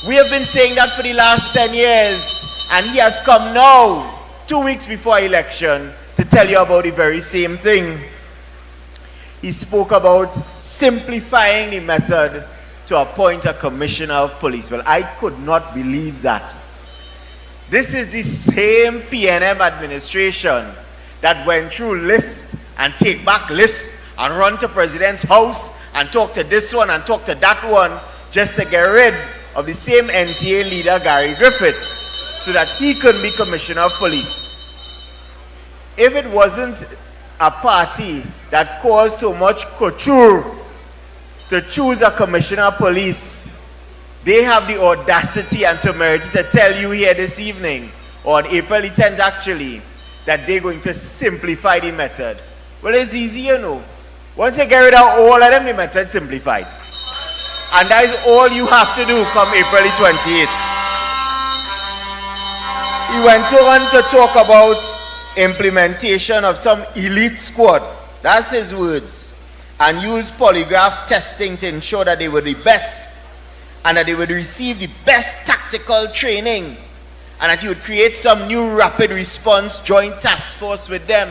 Speaker 10: We have been saying that for the last 10 years, and he has come now, 2 weeks before election, to tell you about the very same thing. He spoke about simplifying the method to appoint a commissioner of police. Well, I could not believe that. This is the same PNM administration that went through lists and take back lists and run to president's house and talk to this one and talk to that one just to get rid of the same NTA leader, Gary Griffith, so that he could be commissioner of police. If it wasn't a party that caused so much couture to choose a commissioner of police, they have the audacity and temerity to tell you here this evening, or on April the 10th actually, that they're going to simplify the method. Well, it's easy, you know. Once you get rid of all of them, the method simplified. And that is all you have to do come April the 28th. He went on to talk about implementation of some elite squad. That's his words. And use polygraph testing to ensure that they were the best and that they would receive the best tactical training and that he would create some new rapid response joint task force with them.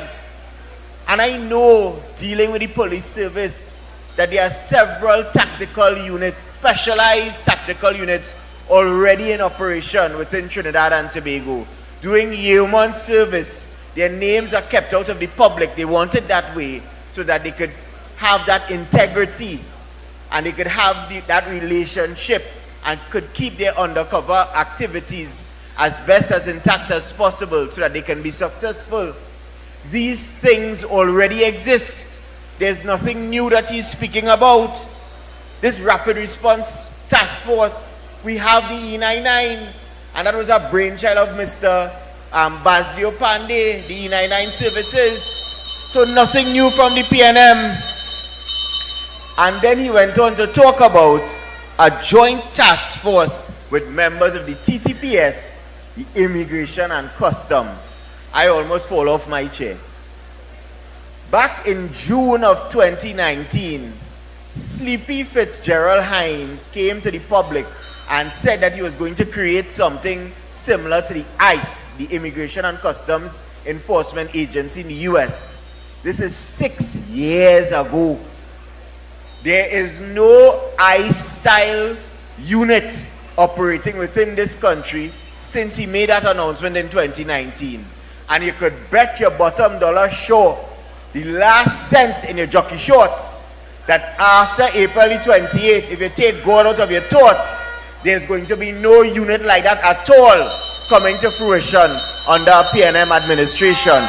Speaker 10: And I know, dealing with the police service, that there are several tactical units, specialized tactical units, already in operation within Trinidad and Tobago. Doing yeoman service, their names are kept out of the public. They want it that way so that they could have that integrity and they could have that relationship and could keep their undercover activities as best as intact as possible so that they can be successful. These things already exist. There's nothing new that he's speaking about. This rapid response task force, we have the E99, and that was a brainchild of Mr. Baslio Pandey, the E99 services. So nothing new from the PNM. And then he went on to talk about a joint task force with members of the TTPS, the Immigration and Customs. I almost fall off my chair. Back in June of 2019, Sleepy Fitzgerald Hines came to the public and said that he was going to create something similar to the ICE, the Immigration and Customs Enforcement Agency in the US. This is 6 years ago. There is no ICE-style unit operating within this country since he made that announcement in 2019. And you could bet your bottom dollar sure, the last cent in your jockey shorts, that after April the 28th, if you take God out of your thoughts, there's going to be no unit like that at all coming to fruition under PNM administration.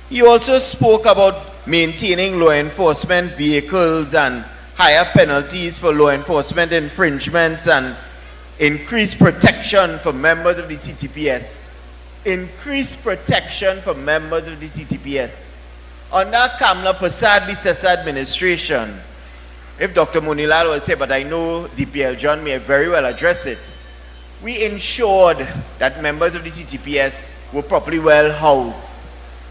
Speaker 10: He also spoke about maintaining law enforcement vehicles and higher penalties for law enforcement infringements and increased protection for members of the TTPS. Increased protection for members of the TTPS. Under Kamla Persad-Bissessa administration, if Dr. Munilal was here, but I know DPL John may very well address it, we ensured that members of the TTPS were properly well housed.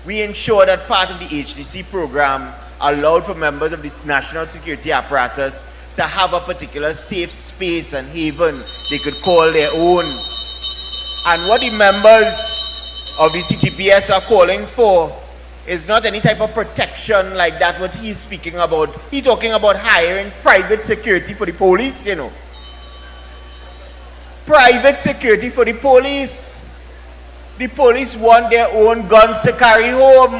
Speaker 10: We ensured that part of the HDC program allowed for members of this national security apparatus to have a particular safe space and haven they could call their own. And what the members of the TTPS are calling for is not any type of protection like that what he's speaking about. He's talking about hiring private security for the police, you know. Private security for the police. The police want their own guns to carry home.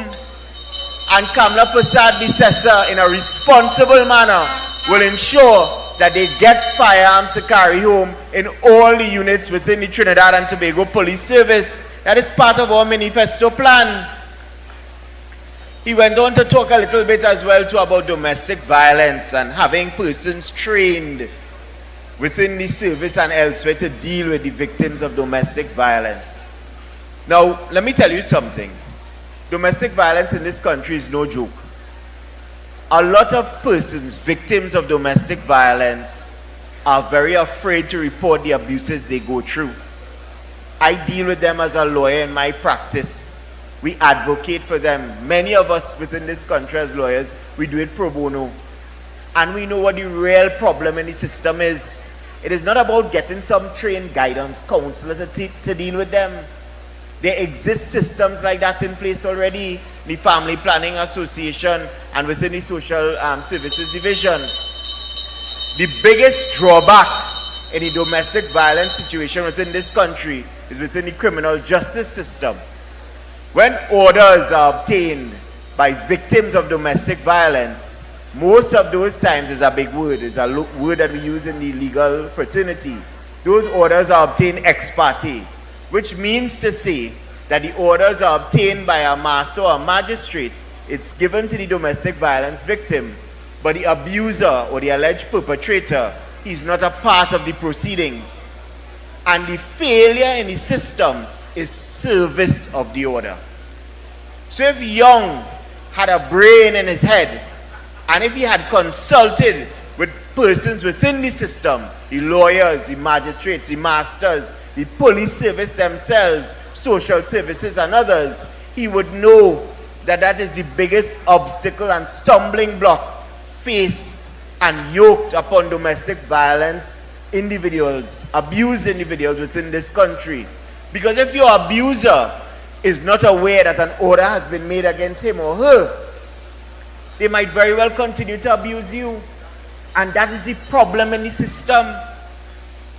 Speaker 10: And Kamla Persad-Bissessa, in a responsible manner, will ensure that they get firearms to carry home in all the units within the Trinidad and Tobago Police Service. That is part of our manifesto plan. He went on to talk a little bit as well too about domestic violence and having persons trained within the service and elsewhere to deal with the victims of domestic violence. Now, let me tell you something. Domestic violence in this country is no joke. A lot of persons, victims of domestic violence, are very afraid to report the abuses they go through. I deal with them as a lawyer in my practice. We advocate for them. Many of us within this country as lawyers, we do it pro bono. And we know what the real problem in the system is. It is not about getting some trained guidance counselors to deal with them. There exist systems like that in place already. The Family Planning Association and within the Social Services Division. The biggest drawback in the domestic violence situation within this country is within the criminal justice system. When orders are obtained by victims of domestic violence, most of those times is a big word. It's a word that we use in the legal fraternity. Those orders are obtained ex parte, which means to say that the orders are obtained by a master or a magistrate. It's given to the domestic violence victim, but the abuser or the alleged perpetrator, he's not a part of the proceedings. And the failure in the system is service of the order. So if Young had a brain in his head, and if he had consulted with persons within the system, the lawyers, the magistrates, the masters, the police service themselves, social services and others, he would know that that is the biggest obstacle and stumbling block faced and yoked upon domestic violence individuals, abused individuals within this country. Because if your abuser is not aware that an order has been made against him or her, they might very well continue to abuse you. And that is the problem in the system,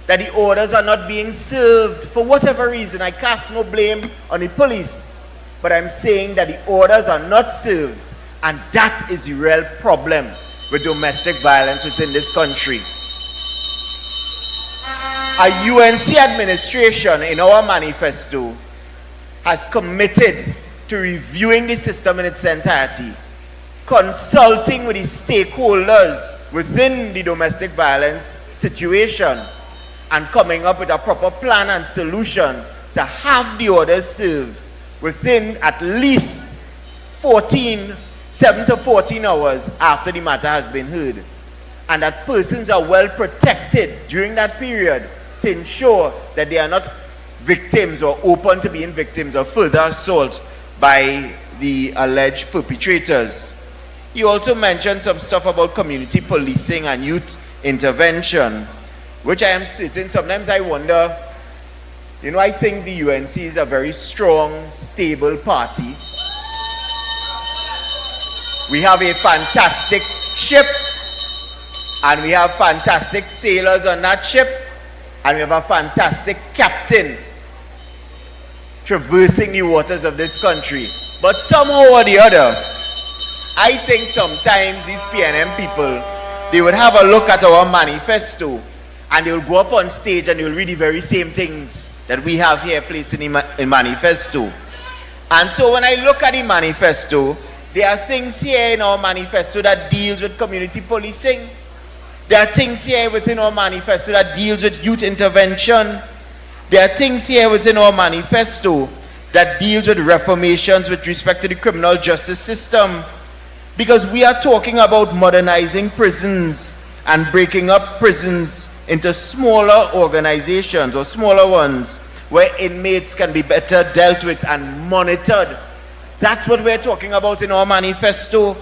Speaker 10: that the orders are not being served for whatever reason. I cast no blame on the police, but I'm saying that the orders are not served, and that is the real problem with domestic violence within this country. A UNC administration in our manifesto has committed to reviewing the system in its entirety, consulting with the stakeholders within the domestic violence situation, and coming up with a proper plan and solution to have the orders served within at least 7 to 14 hours after the matter has been heard, and that persons are well protected during that period to ensure that they are not victims or open to being victims of further assault by the alleged perpetrators. He also mentioned some stuff about community policing and youth intervention, which I am certain sometimes I wonder, I think the UNC is a very strong, stable party. We have a fantastic ship, and we have fantastic sailors on that ship, and we have a fantastic captain traversing the waters of this country. But somehow or the other, I think sometimes these PNM people, they would have a look at our manifesto, and they will go up on stage and they will read the very same things that we have here placed in the manifesto. And so when I look at the manifesto, there are things here in our manifesto that deals with community policing. There are things here within our manifesto that deals with youth intervention. There are things here within our manifesto that deals with reformations with respect to the criminal justice system. Because we are talking about modernizing prisons and breaking up prisons into smaller organizations or smaller ones where inmates can be better dealt with and monitored. That's what we're talking about in our manifesto.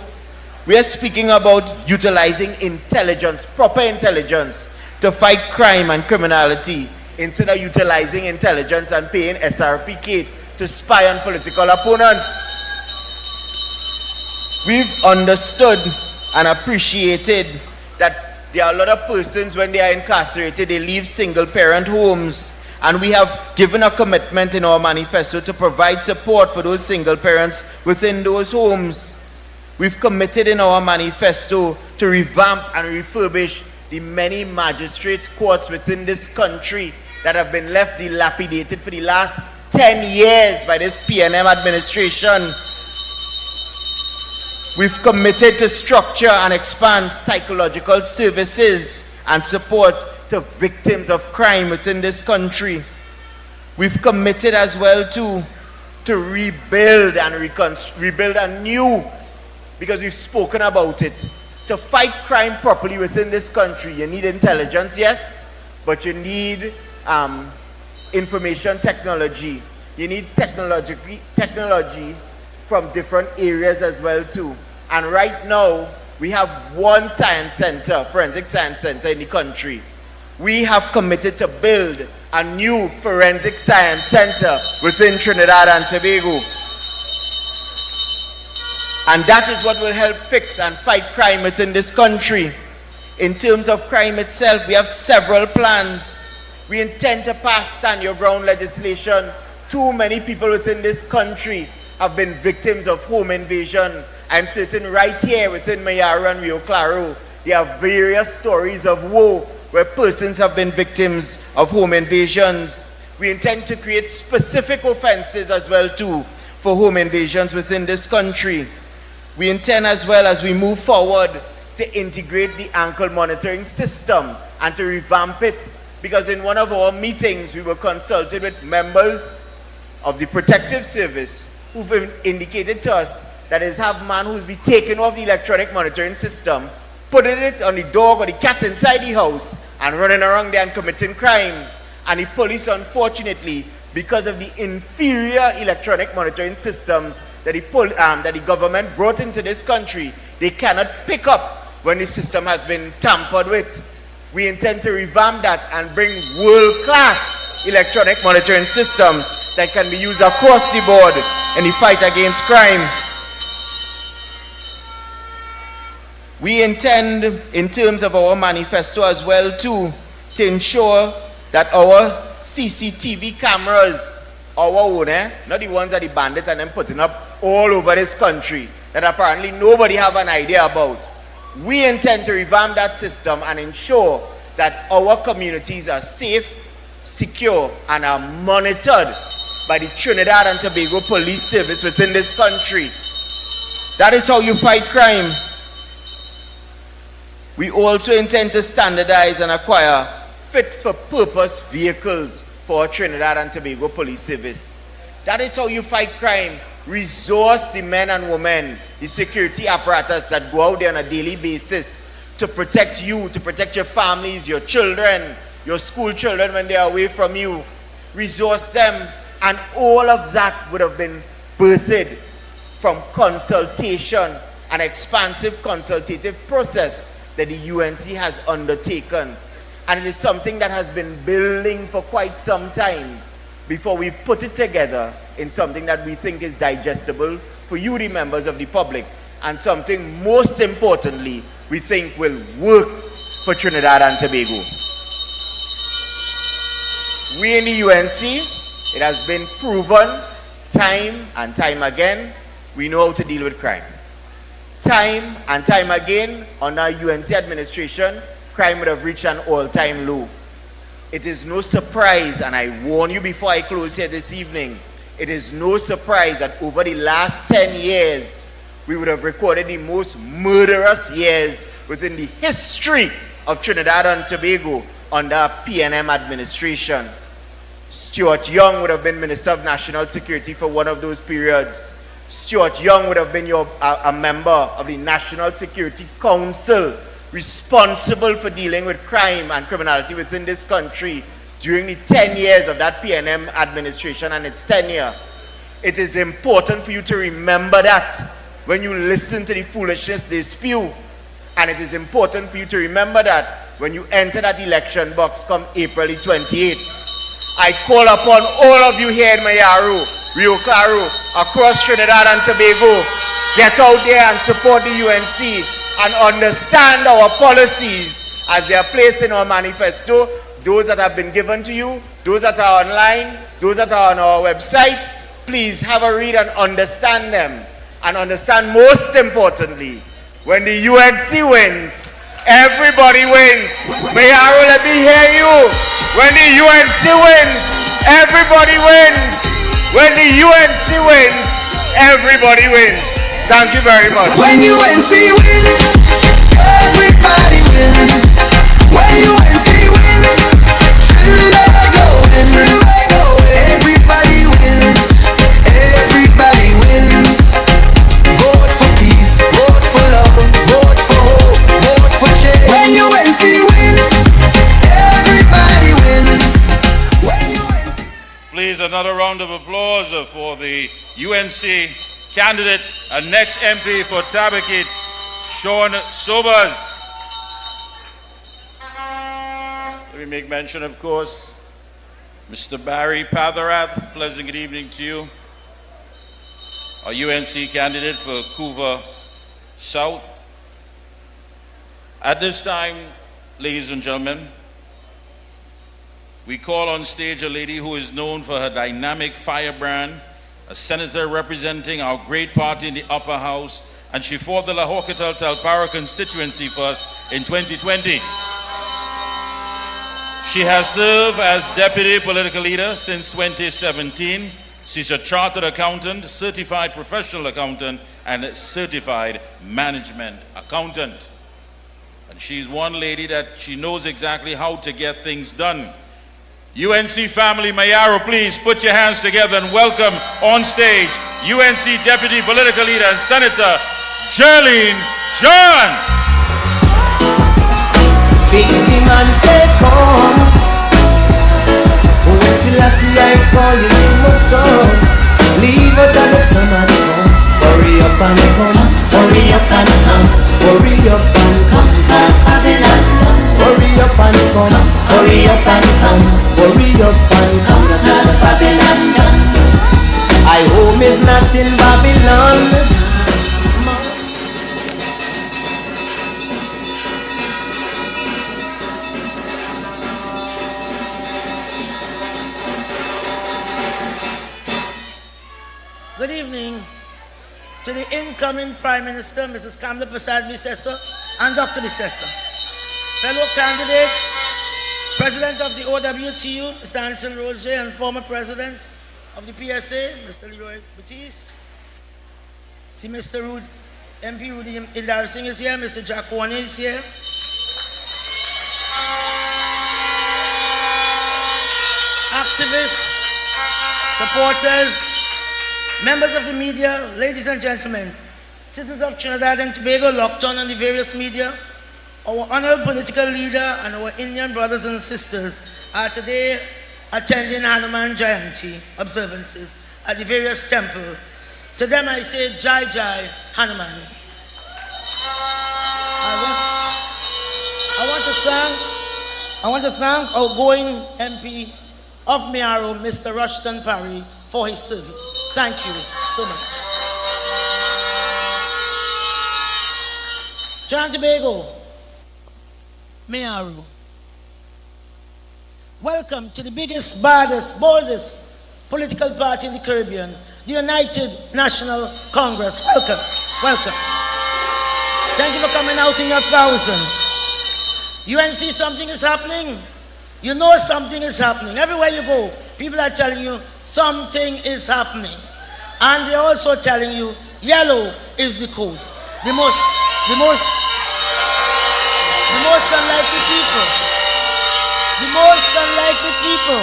Speaker 10: We are speaking about utilizing intelligence, proper intelligence, to fight crime and criminality, instead of utilizing intelligence and paying SRPK to spy on political opponents. We've understood and appreciated that there are a lot of persons, when they are incarcerated, they leave single parent homes. And we have given a commitment in our manifesto to provide support for those single parents within those homes. We've committed in our manifesto to revamp and refurbish the many magistrates' courts within this country that have been left dilapidated for the last 10 years by this PNM administration. We've committed to structure and expand psychological services and support to victims of crime within this country. We've committed as well to rebuild and rebuild anew, because we've spoken about it. To fight crime properly within this country, you need intelligence, yes, but you need information technology. You need technology from different areas as well too. And right now, we have one science center, forensic science center in the country. We have committed to build a new forensic science center within Trinidad and Tobago. And that is what will help fix and fight crime within this country. In terms of crime itself, we have several plans. We intend to pass stand your ground legislation. Too many people within this country have been victims of home invasion. I'm certain right here within Mayaro and Rio Claro, there are various stories of woe where persons have been victims of home invasions. We intend to create specific offenses as well too for home invasions within this country. We intend as well, as we move forward, to integrate the ankle monitoring system and to revamp it, because in one of our meetings we were consulted with members of the protective service who've indicated to us that is have man who's been taken off the electronic monitoring system, putting it on the dog or the cat inside the house and running around there and committing crime. And the police, unfortunately, because of the inferior electronic monitoring systems that the government brought into this country, they cannot pick up when the system has been tampered with. We intend to revamp that and bring world-class electronic monitoring systems that can be used across the board in the fight against crime. We intend, in terms of our manifesto as well too, to ensure that our CCTV cameras, our own, not the ones that the bandits and them putting up all over this country that apparently nobody have an idea about. We intend to revamp that system and ensure that our communities are safe, secure, and are monitored by the Trinidad and Tobago Police Service within this country. That is how you fight crime. We also intend to standardize and acquire fit-for-purpose vehicles for our Trinidad and Tobago Police Service. That is how you fight crime. Resource the men and women, the security apparatus that go out there on a daily basis to protect you, to protect your families, your children, your school children when they are away from you. Resource them, and all of that would have been birthed from consultation, an expansive consultative process that the UNC has undertaken. And it is something that has been building for quite some time before we've put it together in something that we think is digestible for you, the members of the public, and something most importantly we think will work for Trinidad and Tobago. We in the UNC, it has been proven time and time again, we know how to deal with crime. Time and time again, under UNC administration, crime would have reached an all-time low. It is no surprise, and I warn you before I close here this evening, it is no surprise that over the last 10 years, we would have recorded the most murderous years within the history of Trinidad and Tobago under PNM administration. Stuart Young would have been Minister of National Security for one of those periods. Stuart Young would have been a member of the National Security Council, responsible for dealing with crime and criminality within this country during the 10 years of that PNM administration and its tenure. It is important for you to remember that when you listen to the foolishness they spew. And it is important for you to remember that when you enter that election box come April the 28th. I call upon all of you here in Mayaro, Rio Claro, across Trinidad and Tobago, get out there and support the UNC and understand our policies as they are placed in our manifesto, those that have been given to you, those that are online, those that are on our website. Please have a read and understand them. And understand, most importantly, when the UNC wins, everybody wins. Mayaro, let me hear you. When the UNC wins, everybody wins. When the UNC wins, everybody wins. Thank you very much.
Speaker 4: When UNC wins, everybody wins. When UNC wins, Trinidad go in. Everybody wins. Everybody wins. Vote for peace. Vote for love. Vote for hope. Vote for change. When UNC wins, everybody wins. When UNC.
Speaker 3: Please, another round of applause for the UNC candidate and next MP for Tabakit, Sean Sobers. Let me make mention, of course, Mr. Barry Patharath. Pleasant good evening to you. Our UNC candidate for Couva South. At this time, ladies and gentlemen, we call on stage a lady who is known for her dynamic firebrand a senator representing our great party in the upper house, and she fought the Lahokatal-Talpara constituency for us in 2020. She has served as deputy political leader since 2017. She's a chartered accountant, certified professional accountant, and a certified management accountant. And she's one lady that she knows exactly how to get things done. UNC family, Mayaro, please put your hands together and welcome on stage UNC Deputy Political Leader and Senator Jerlene John.
Speaker 11: Big man say come, when Selassie I call you must come. Leave out on the stomach come. Hurry up and come, hurry up and come, hurry up and come back Babylon. Hurry up and come, hurry up and come, hurry up and come back Babylon. I home is not in Babylon.
Speaker 12: Good evening to the incoming Prime Minister, Mrs. Kamla Prasad Bisesa, and Dr. Bisesa. Fellow candidates, President of the OWTU, Mr. Anson Roger, and former President of the PSA, Mr. Leroy Batiste. See Mr. MP Rudy Ildar Singh is here, Mr. Jack Warner is here. Activists, supporters, members of the media, ladies and gentlemen, citizens of Trinidad and Tobago locked on the various media, our honorable political leader and our Indian brothers and sisters are today attending Hanuman Jayanti observances at the various temples. To them I say, Jai Jai Hanuman. I want to thank outgoing MP of Mayaro, Mr. Rushton Parry, for his service. Thank you so much. Trinidad and Tobago, Mayaro. Welcome to the biggest, baddest, boldest political party in the Caribbean, the United National Congress. Welcome, welcome. Thank you for coming out in your thousand. UNC, something is happening. You know something is happening. Everywhere you go, people are telling you something is happening. And they're also telling you yellow is the code. The most unlikely people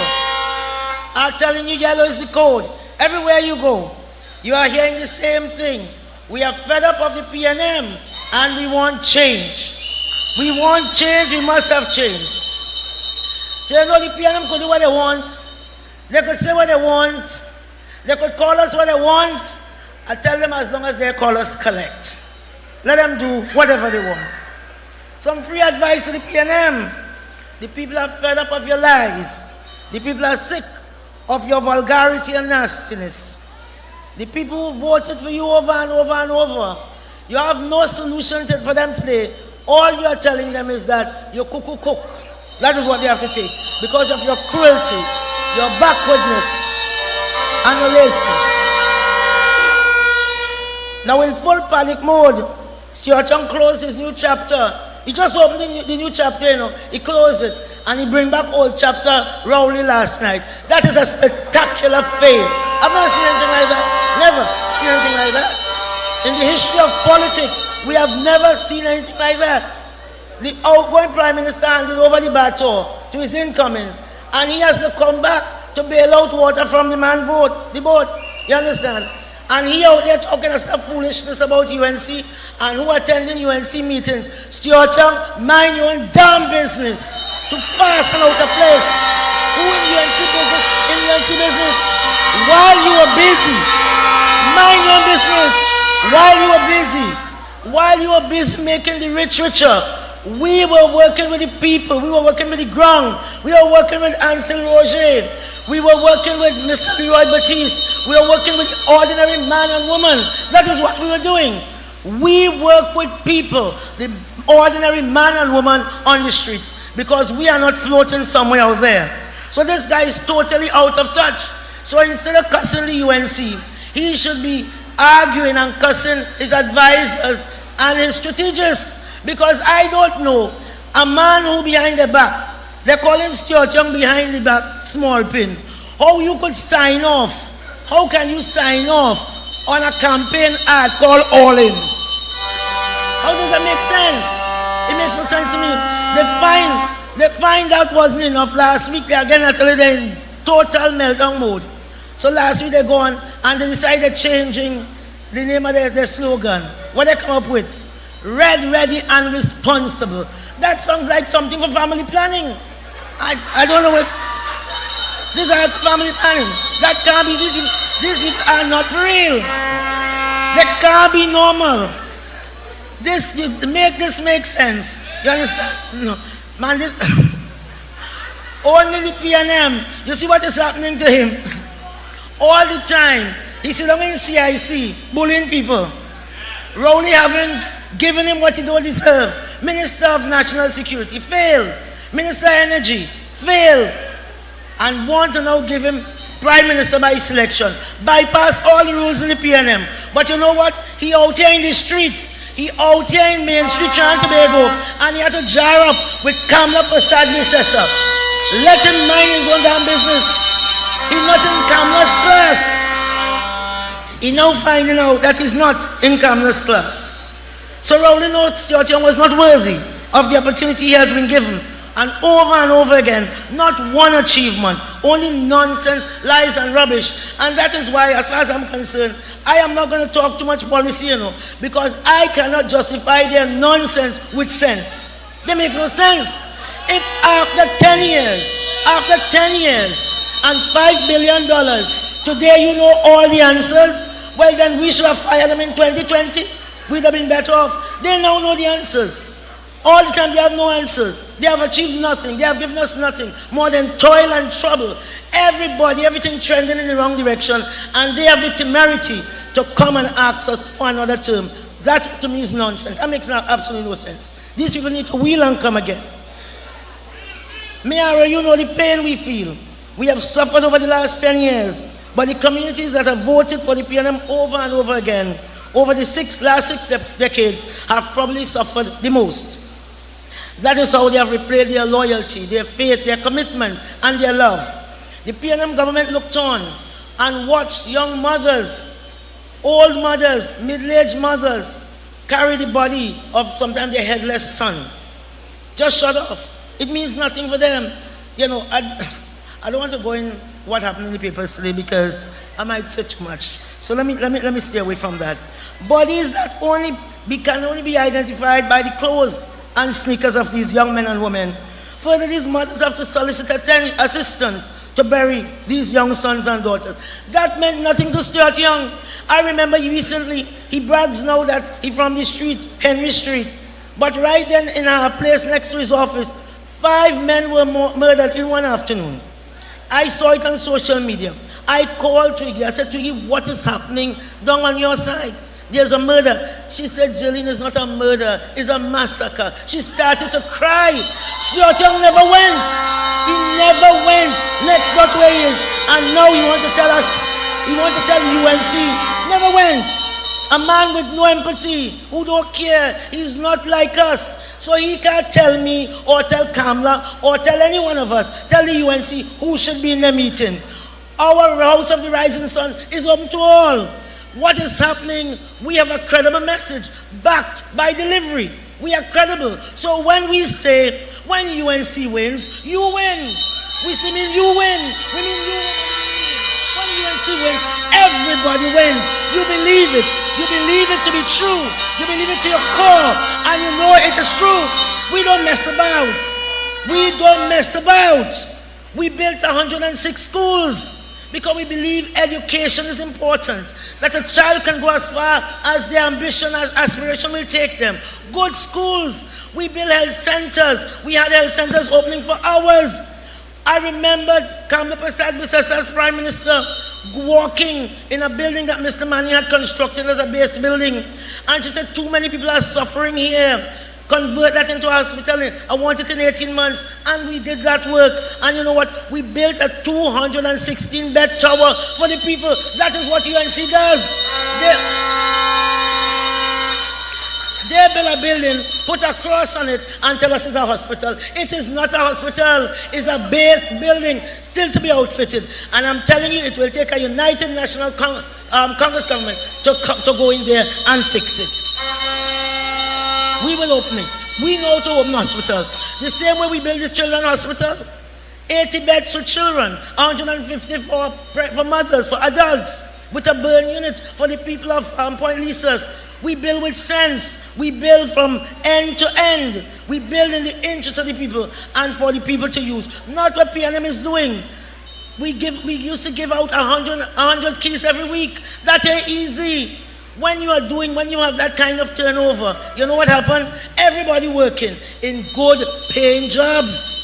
Speaker 12: are telling you yellow is the code. Everywhere you go, you are hearing the same thing. We are fed up of the PNM and we want change. We want change, we must have change. So you know the PNM could do what they want. They could say what they want. They could call us what they want. I tell them as long as they call us collect. Let them do whatever they want. Some free advice to the PNM. The people are fed up of your lies. The people are sick of your vulgarity and nastiness. The people who voted for you over and over and over, you have no solution for them today. All you are telling them is that you're cook. That is what they have to take because of your cruelty, your backwardness, and your laziness. Now in full panic mode, Stuart Young closed his new chapter. He just opened the new chapter, you know. He closed it and he bring back old chapter Rowley last night. That is a spectacular fail. I've never seen anything like that. Never seen anything like that. In the history of politics, we have never seen anything like that. The outgoing Prime Minister handed over the baton to his incoming, and he has to come back to bail out water from the the boat. You understand? And he out there talking some foolishness about UNC and who attending UNC meetings. Stuart Young, mind your own damn business to pass and out of place. Who in UNC business? While you were busy, mind your business. While you were busy making the rich richer, we were working with the people. We were working with the ground. We were working with Anson Roger. We were working with Mr. Leroy Batiste. We were working with ordinary man and woman. That is what we were doing. We work with people, the ordinary man and woman on the streets, because we are not floating somewhere out there. So this guy is totally out of touch. So instead of cussing the UNC, he should be arguing and cussing his advisors and his strategists, because I don't know a man who behind the back, they're calling Stuart Young behind the back, small pin. How you could sign off? How can you sign off on a campaign ad called All In? How does that make sense? It makes no sense to me. They find that wasn't enough last week. They again actually they're in total meltdown mode. So last week they go on and they decided changing the name of their slogan. What they come up with? Red, ready, and responsible. That sounds like something for family planning. I don't know what. These are family planning. That can't be. These people are not real. They can't be normal. Make this make sense. You understand? No. Man, this only the PNM. You see what is happening to him? All the time. He's sitting in CIC, bullying people. Rowley haven't given him what he don't deserve. Minister of National Security, failed. Minister of Energy, failed. And want to now give him Prime Minister by selection. Bypass all the rules in the PNM. But you know what? He out here in the streets. He out here in Main Street trying to Tobago, and he had to jar up with Kamla Prasad Nisesa. Let him mind his own damn business. He's not in Kamla's class. He now finding out that he's not in Kamla's class. So Rowley knows Stuart Young was not worthy of the opportunity he has been given. And over again, not one achievement, only nonsense, lies and rubbish. And that is why, as far as I'm concerned, I am not going to talk too much policy, because I cannot justify their nonsense with sense. They make no sense. If after 10 years and $5 billion, today you know all the answers, well then we should have fired them in 2020. We'd have been better off. They now know the answers. All the time they have no answers. They have achieved nothing. They have given us nothing more than toil and trouble. Everything trending in the wrong direction, and they have the temerity to come and ask us for another term. That to me is nonsense. That makes absolutely no sense. These people need to wheel and come again. Mayara, you know the pain we feel. We have suffered over the last 10 years, but the communities that have voted for the PNM over and over again, over the last six decades, have probably suffered the most. That is how they have replayed their loyalty, their faith, their commitment, and their love. The PNM government looked on and watched young mothers, old mothers, middle-aged mothers carry the body of sometimes their headless son. Just shut off. It means nothing for them. I don't want to go in what happened in the papers today because I might say too much. So let me stay away from that. Bodies that can only be identified by the clothes and sneakers of these young men and women. Further, these mothers have to solicit assistance to bury these young sons and daughters. That meant nothing to Stuart Young. I remember he brags now that he's from the street, Henry Street. But right then in our place next to his office, 5 men were murdered in one afternoon. I saw it on social media. I called Twiggy. I said, Twiggy, what is happening down on your side? There's a murder. She said, Jillian, it's not a murder, it's a massacre. She started to cry. Stuart Young never went. He never went next door to where he is. And now he wants to tell us, he wants to tell UNC, never went. A man with no empathy, who don't care. He's not like us. So he can't tell me or tell Kamla or tell any one of us, tell the UNC who should be in the meeting. Our House of the Rising Sun is open to all. What is happening? We have a credible message backed by delivery. We are credible. So when we say, when UNC wins, you win. We mean you win. We mean you win. When UNC wins, everybody wins. You believe it. You believe it to be true. You believe it to your core. And you know it is true. We don't mess about. We don't mess about. We built 106 schools because we believe education is important. That a child can go as far as their ambition and aspiration will take them. Good schools. We built health centers. We had health centers opening for hours. I remember Kamla Prasad as Prime Minister walking in a building that Mr. Manning had constructed as a base building. And she said, too many people are suffering here. convert that into a hospital. I want it in 18 months, and we did that work. And you know what? We built a 216-bed tower for the people. That is what UNC does. They build a building, put a cross on it, and tell us it's a hospital. It is not a hospital. It's a base building, still to be outfitted. And I'm telling you, it will take a United National Congress government to go in there and fix it. We will open it. We know to open hospital. The same way we build this children's hospital. 80 beds for children, 150 for mothers, for adults, with a burn unit for the people of Point Lisas. We build with sense. We build from end to end. We build in the interest of the people and for the people to use. Not what PNM is doing. We used to give out 100 keys every week. That ain't easy. When you have that kind of turnover, you know what happened? Everybody working in good paying jobs.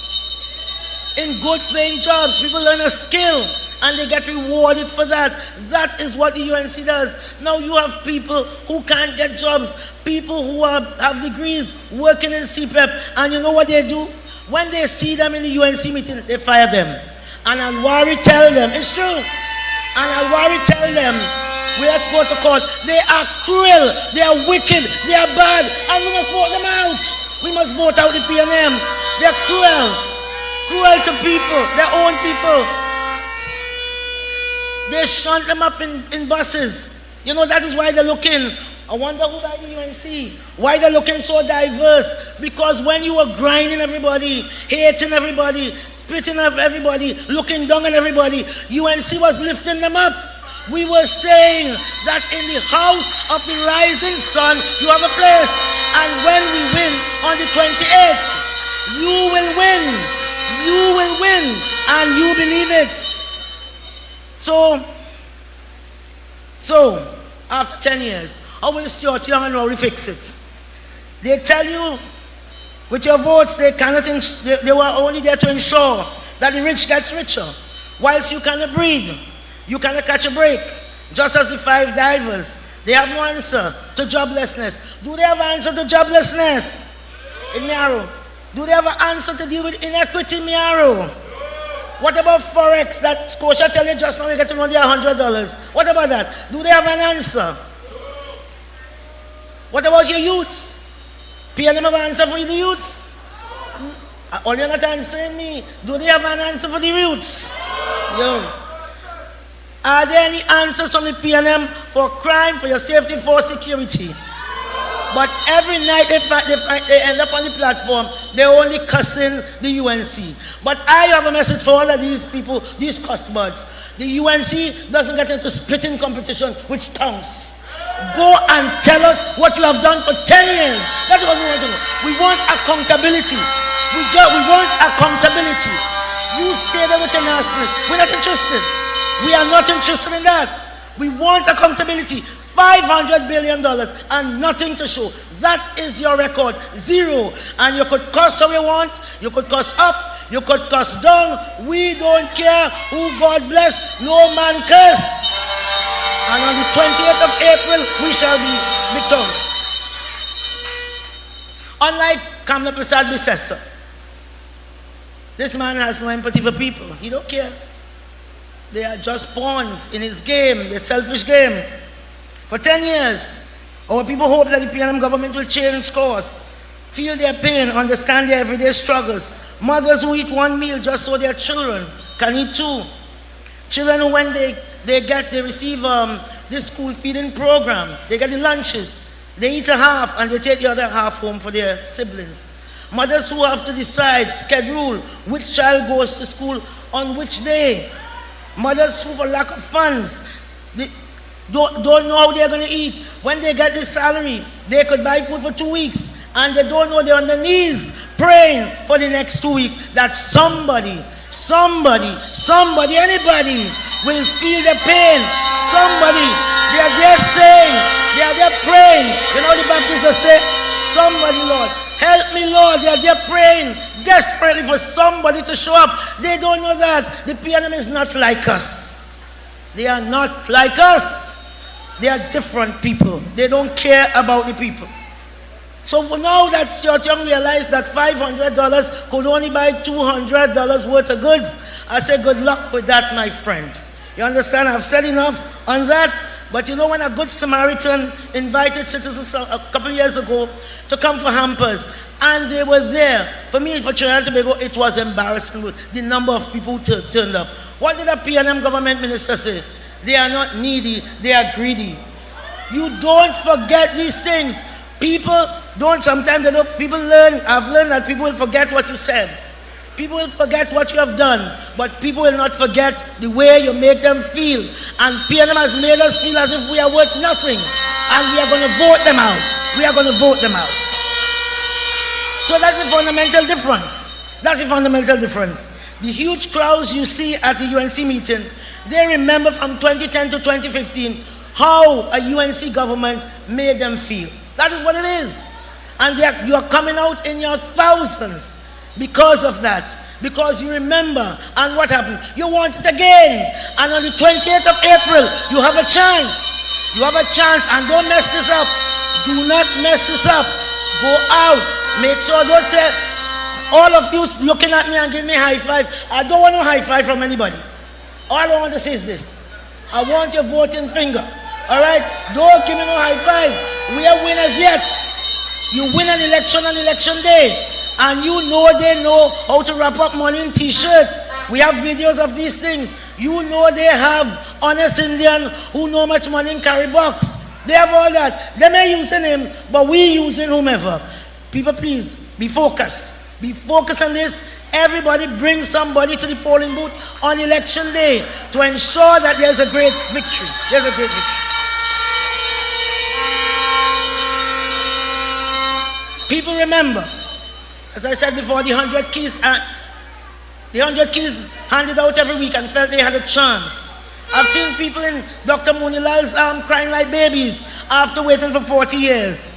Speaker 12: In good paying jobs. People learn a skill and they get rewarded for that. That is what the UNC does. Now you have people who can't get jobs, people who have degrees working in CPEP, and you know what they do? When they see them in the UNC meeting, they fire them. And Al-Wari tell them, it's true, and Al-Wari tell them, we have to go to court. They are cruel, they are wicked, they are bad, and we must vote them out. We must vote out the PNM. They're cruel to people, their own people. They shunt them up in buses. You know, that is why they're looking. I wonder who by the UNC. Why they're looking so diverse. Because when you were grinding everybody, hating everybody, spitting at everybody, looking down on everybody, UNC was lifting them up. We were saying that in the house of the rising sun, you have a place. And when we win on the 28th, you will win. You will win. And you believe it. So, after 10 years, how will Stuart Young and Robbery fix it? They tell you, with your votes, they were only there to ensure that the rich gets richer, whilst you cannot breathe, you cannot catch a break. Just as the 5 divers, they have no answer to joblessness. Do they have an answer to joblessness in Miaro? Do they have an answer to deal with inequity in Miaro? What about Forex that Scotia tell you just now you're getting only $100? What about that? Do they have an answer? What about your youths? PNM have an answer for the youths? All you're not answering me. Do they have an answer for the youths? Yo. Are there any answers from the PNM for crime, for your safety, for security? But every night they end up on the platform, they're only cussing the UNC. But I have a message for all of these people, these cussbirds. The UNC doesn't get into spitting competition with tongues. Go and tell us what you have done for 10 years. That's what we want to know. We want accountability. We want accountability. You stay there with your nastiness. We're not interested. We are not interested in that. We want accountability. $500 billion and nothing to show. That is your record. 0. And you could cuss how you want. You could cuss up. You could cuss down. We don't care who God bless. No man curse. And on the 28th of April, we shall be victorious. Unlike Kamla Prasad Bisesa, this man has no empathy for people. He don't care. They are just pawns in his game, the selfish game. For 10 years, our people hope that the PNM government will change course, feel their pain, understand their everyday struggles. Mothers who eat 1 meal just so their children can eat 2. Children who when they receive this school feeding program, they get the lunches, they eat a half and they take the other half home for their siblings. Mothers who have to decide, schedule which child goes to school on which day. Mothers who for lack of funds, don't know how they're going to eat. When they get this salary, they could buy food for 2 weeks and they don't know, they're on their knees praying for the next 2 weeks that somebody, anybody will feel the pain. Somebody, they are there saying, they are there praying. You know the Baptists will say, somebody, Lord, help me, Lord. They are there praying desperately for somebody to show up. They don't know that the PNM is not like us. They are not like us. They are different people. They don't care about the people. So now that Stuart Young realized that $500 could only buy $200 worth of goods, I said, good luck with that, my friend. You understand? I've said enough on that. But you know, when a good Samaritan invited citizens a couple of years ago to come for hampers, and they were there, for me, for Trinidad and Tobago, it was embarrassing with the number of people who turned up. What did the P&M government minister say? They are not needy, they are greedy. You don't forget these things. People don't, sometimes people learn, I've learned that people will forget what you said. People will forget what you have done, but people will not forget the way you make them feel. And PNM has made us feel as if we are worth nothing. And we are going to vote them out. We are going to vote them out. So that's the fundamental difference. That's the fundamental difference. The huge crowds you see at the UNC meeting, they remember from 2010 to 2015 how a UNC government made them feel. That is what it is. And you are coming out in your thousands because of that. Because you remember, and what happened? You want it again. And on the 28th of April, you have a chance. You have a chance, and don't mess this up. Do not mess this up. Go out. Make sure, don't say, all of you looking at me and giving me high five. I don't want no high five from anybody. All I want to say is this. I want your voting finger. All right? Don't give me no high five. We are winners yet. You win an election on election day. And you know they know how to wrap up money in t-shirt. We have videos of these things. You know they have honest Indian who know much money in carry box. They have all that. They may use him, but we using whomever. People, please, be focused. Be focused on this. Everybody bring somebody to the polling booth on election day to ensure that there's a great victory. There's a great victory. People remember, as I said before, the 100 keys handed out every week and felt they had a chance. I've seen people in Dr. Munilal's crying like babies after waiting for 40 years.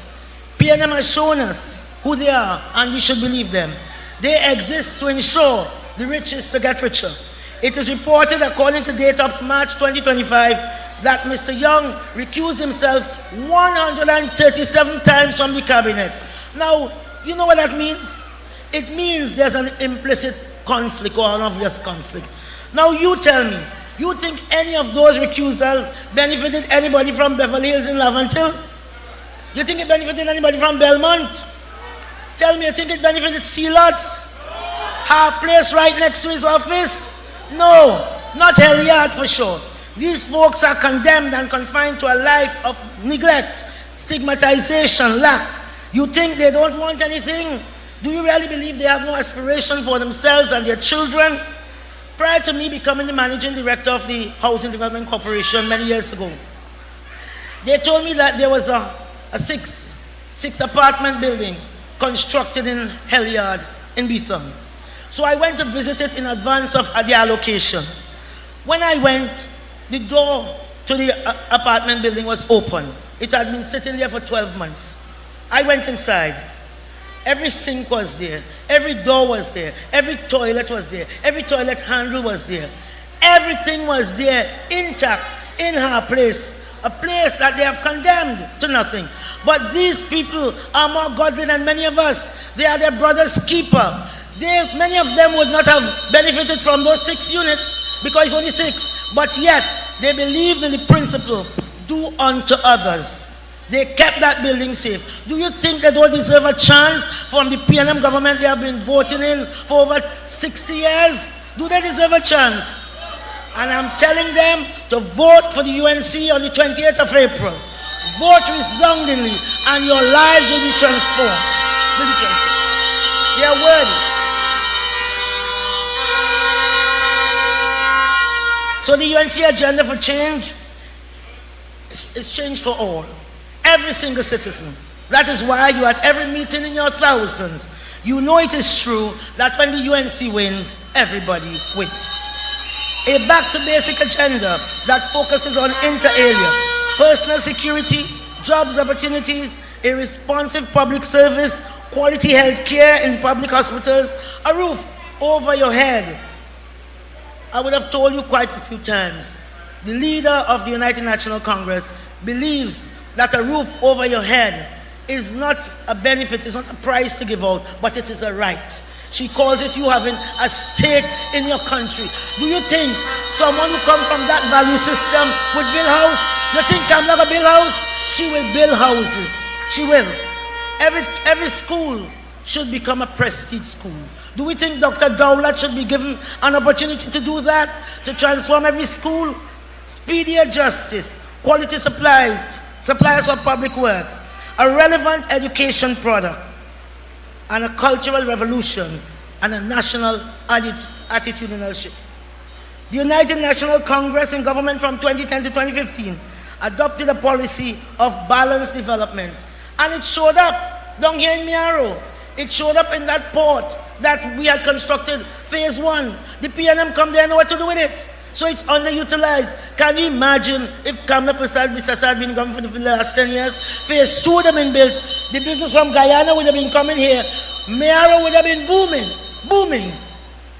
Speaker 12: PNM has shown us who they are, and we should believe them. They exist to ensure the richest to get richer. It is reported, according to data up to March 2025, that Mr. Young recused himself 137 times from the cabinet. Now, you know what that means? It means there's an implicit conflict or an obvious conflict. Now you tell me, you think any of those recusals benefited anybody from Beverly Hills in Laventille? You think it benefited anybody from Belmont? Tell me, you think it benefited Sealots? Our place right next to his office? No, not Heliard for sure. These folks are condemned and confined to a life of neglect, stigmatization, lack. You think they don't want anything? Do you really believe they have no aspiration for themselves and their children? Prior to me becoming the managing director of the Housing Development Corporation many years ago, they told me that there was a six apartment building constructed in Heliard in Betham. So I went to visit it in advance of the allocation. When I went, the door to the apartment building was open. It had been sitting there for 12 months. I went inside. Every sink was there. Every door was there. Every toilet was there. Every toilet handle was there. Everything was there, intact, in her place. A place that they have condemned to nothing. But these people are more godly than many of us. They are their brother's keeper. Many of them would not have benefited from those 6 units because it's only 6. But yet, they believed in the principle, do unto others. They kept that building safe. Do you think they don't deserve a chance from the PNM government they have been voting in for over 60 years? Do they deserve a chance? And I'm telling them to vote for the UNC on the 28th of April. Vote resoundingly and your lives will be transformed. They are worthy. So the UNC agenda for change is change for all. Every single citizen. That is why you are at every meeting in your thousands. You know it is true that when the UNC wins, everybody wins. A back-to-basic agenda that focuses on inter alia, personal security, jobs opportunities, a responsive public service, quality health care in public hospitals, a roof over your head. I would have told you quite a few times, the leader of the United National Congress believes that a roof over your head is not a benefit, it's not a prize to give out, but it is a right. She calls it you having a stake in your country. Do you think someone who comes from that value system would build house? You think Kamla will build house? She will build houses. She will. Every school should become a prestige school. Do we think Dr. Dowlat should be given an opportunity to do that? To transform every school? Speedier justice, quality supplies for public works, a relevant education product, and a cultural revolution, and a national attitudinal shift. The United National Congress in government from 2010 to 2015 adopted a policy of balanced development, and it showed up down here in Miaro. It showed up in that port that we had constructed, phase 1. The PNM come there and know what to do with it. So it's underutilized. Can you imagine if Kamla Prasad Bisasa had been going for the last 10 years? Phase 2 would have been built. The business from Guyana would have been coming here. Miaro would have been booming.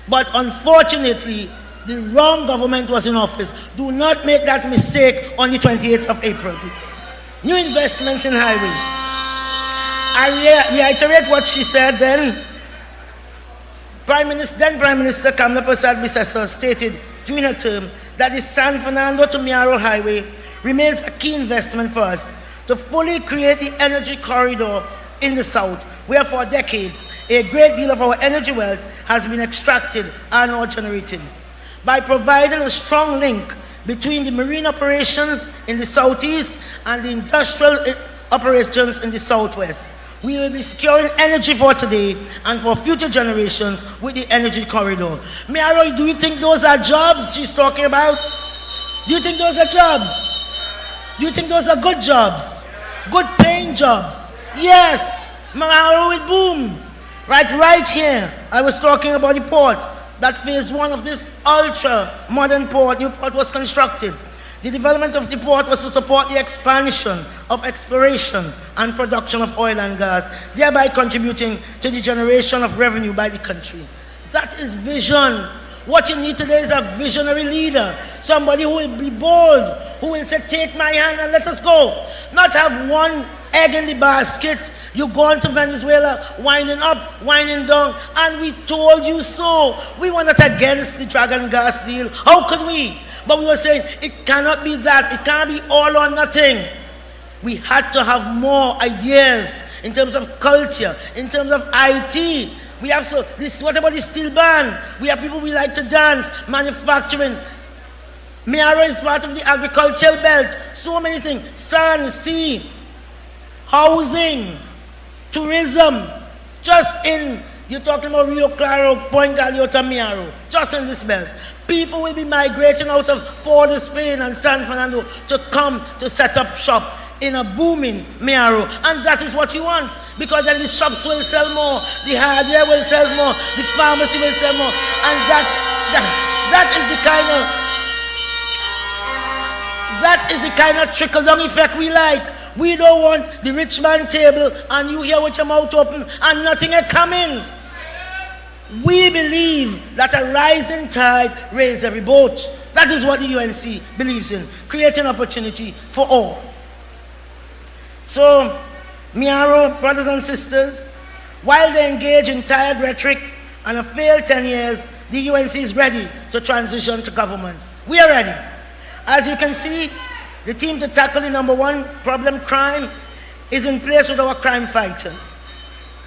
Speaker 12: But unfortunately, the wrong government was in office. Do not make that mistake on the 28th of April, please. New investments in highway. I reiterate what she said then. Prime Minister Kamla Prasad Bisasa stated during her term that the San Fernando to Miaro Highway remains a key investment for us to fully create the energy corridor in the south, where for decades a great deal of our energy wealth has been extracted and or generated. By providing a strong link between the marine operations in the southeast and the industrial operations in the southwest, we will be securing energy for today and for future generations with the energy corridor. Miaro, do you think those are jobs she's talking about? Do you think those are jobs? Do you think those are good jobs? Good paying jobs? Yes, Miaro will boom. Right here, I was talking about the port. That phase 1 of this ultra modern port, new port was constructed. The development of the port was to support the expansion of exploration and production of oil and gas, thereby contributing to the generation of revenue by the country. That is vision. What you need today is a visionary leader, somebody who will be bold, who will say, take my hand and let us go. Not have one egg in the basket. You go on to Venezuela, winding up, winding down, and we told you so. We were not against the Dragon gas deal. How could we? But we were saying, it cannot be that. It can't be all or nothing. We had to have more ideas in terms of culture, in terms of IT. We have what about the steel band? We have people we like to dance, manufacturing. Miaro is part of the agricultural belt. So many things. Sun, sea, housing, tourism. You're talking about Rio Claro, Point Galeota, Miaro. Just in this belt. People will be migrating out of Port of Spain and San Fernando to come to set up shop in a booming Miaro. And that is what you want. Because then the shops will sell more, the hardware will sell more, the pharmacy will sell more. And that is the kind of trickle-down effect we like. We don't want the rich man table and you here with your mouth open and nothing is coming. We believe that a rising tide raises every boat. That is what the UNC believes in, creating opportunity for all. So, Miaro, brothers and sisters, while they engage in tired rhetoric and a failed 10 years, the UNC is ready to transition to government. We are ready. As you can see, the team to tackle the #1 problem, crime, is in place with our crime fighters.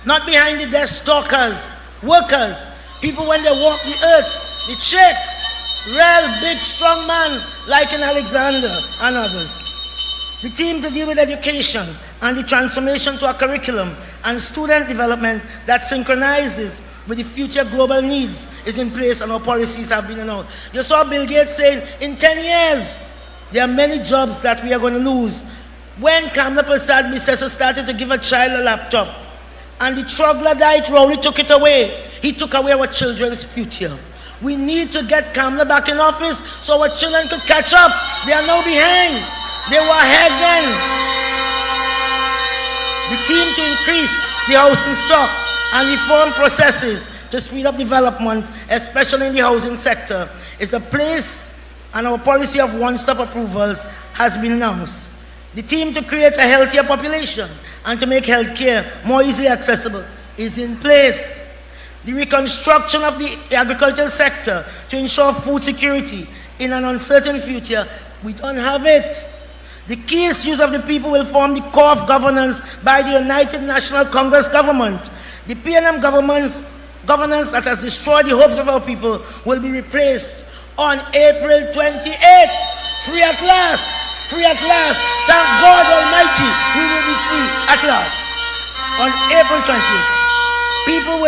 Speaker 12: Not behind the desk stalkers, workers, people when they walk the earth, the check, real big strong man like in Alexander and others. The team to deal with education and the transformation to a curriculum and student development that synchronizes with the future global needs is in place and our policies have been announced. You saw Bill Gates saying in 10 years, there are many jobs that we are going to lose. When Kamla Prasad Bisasa started to give a child a laptop, and the troglodyte Rowley took it away. He took away our children's future. We need to get Kamla back in office so our children could catch up. They are now behind. They were ahead then. The team to increase the housing stock and reform processes to speed up development, especially in the housing sector, is a place, and our policy of one-stop approvals has been announced. The team to create a healthier population and to make healthcare more easily accessible is in place. The reconstruction of the agricultural sector to ensure food security in an uncertain future, we don't have it. The key issues of the people will form the core of governance by the United National Congress government. The PNM governance that has destroyed the hopes of our people will be replaced on April 28th. Free at last. Free at last. Thank God Almighty, we will be free at last. On April 20th. People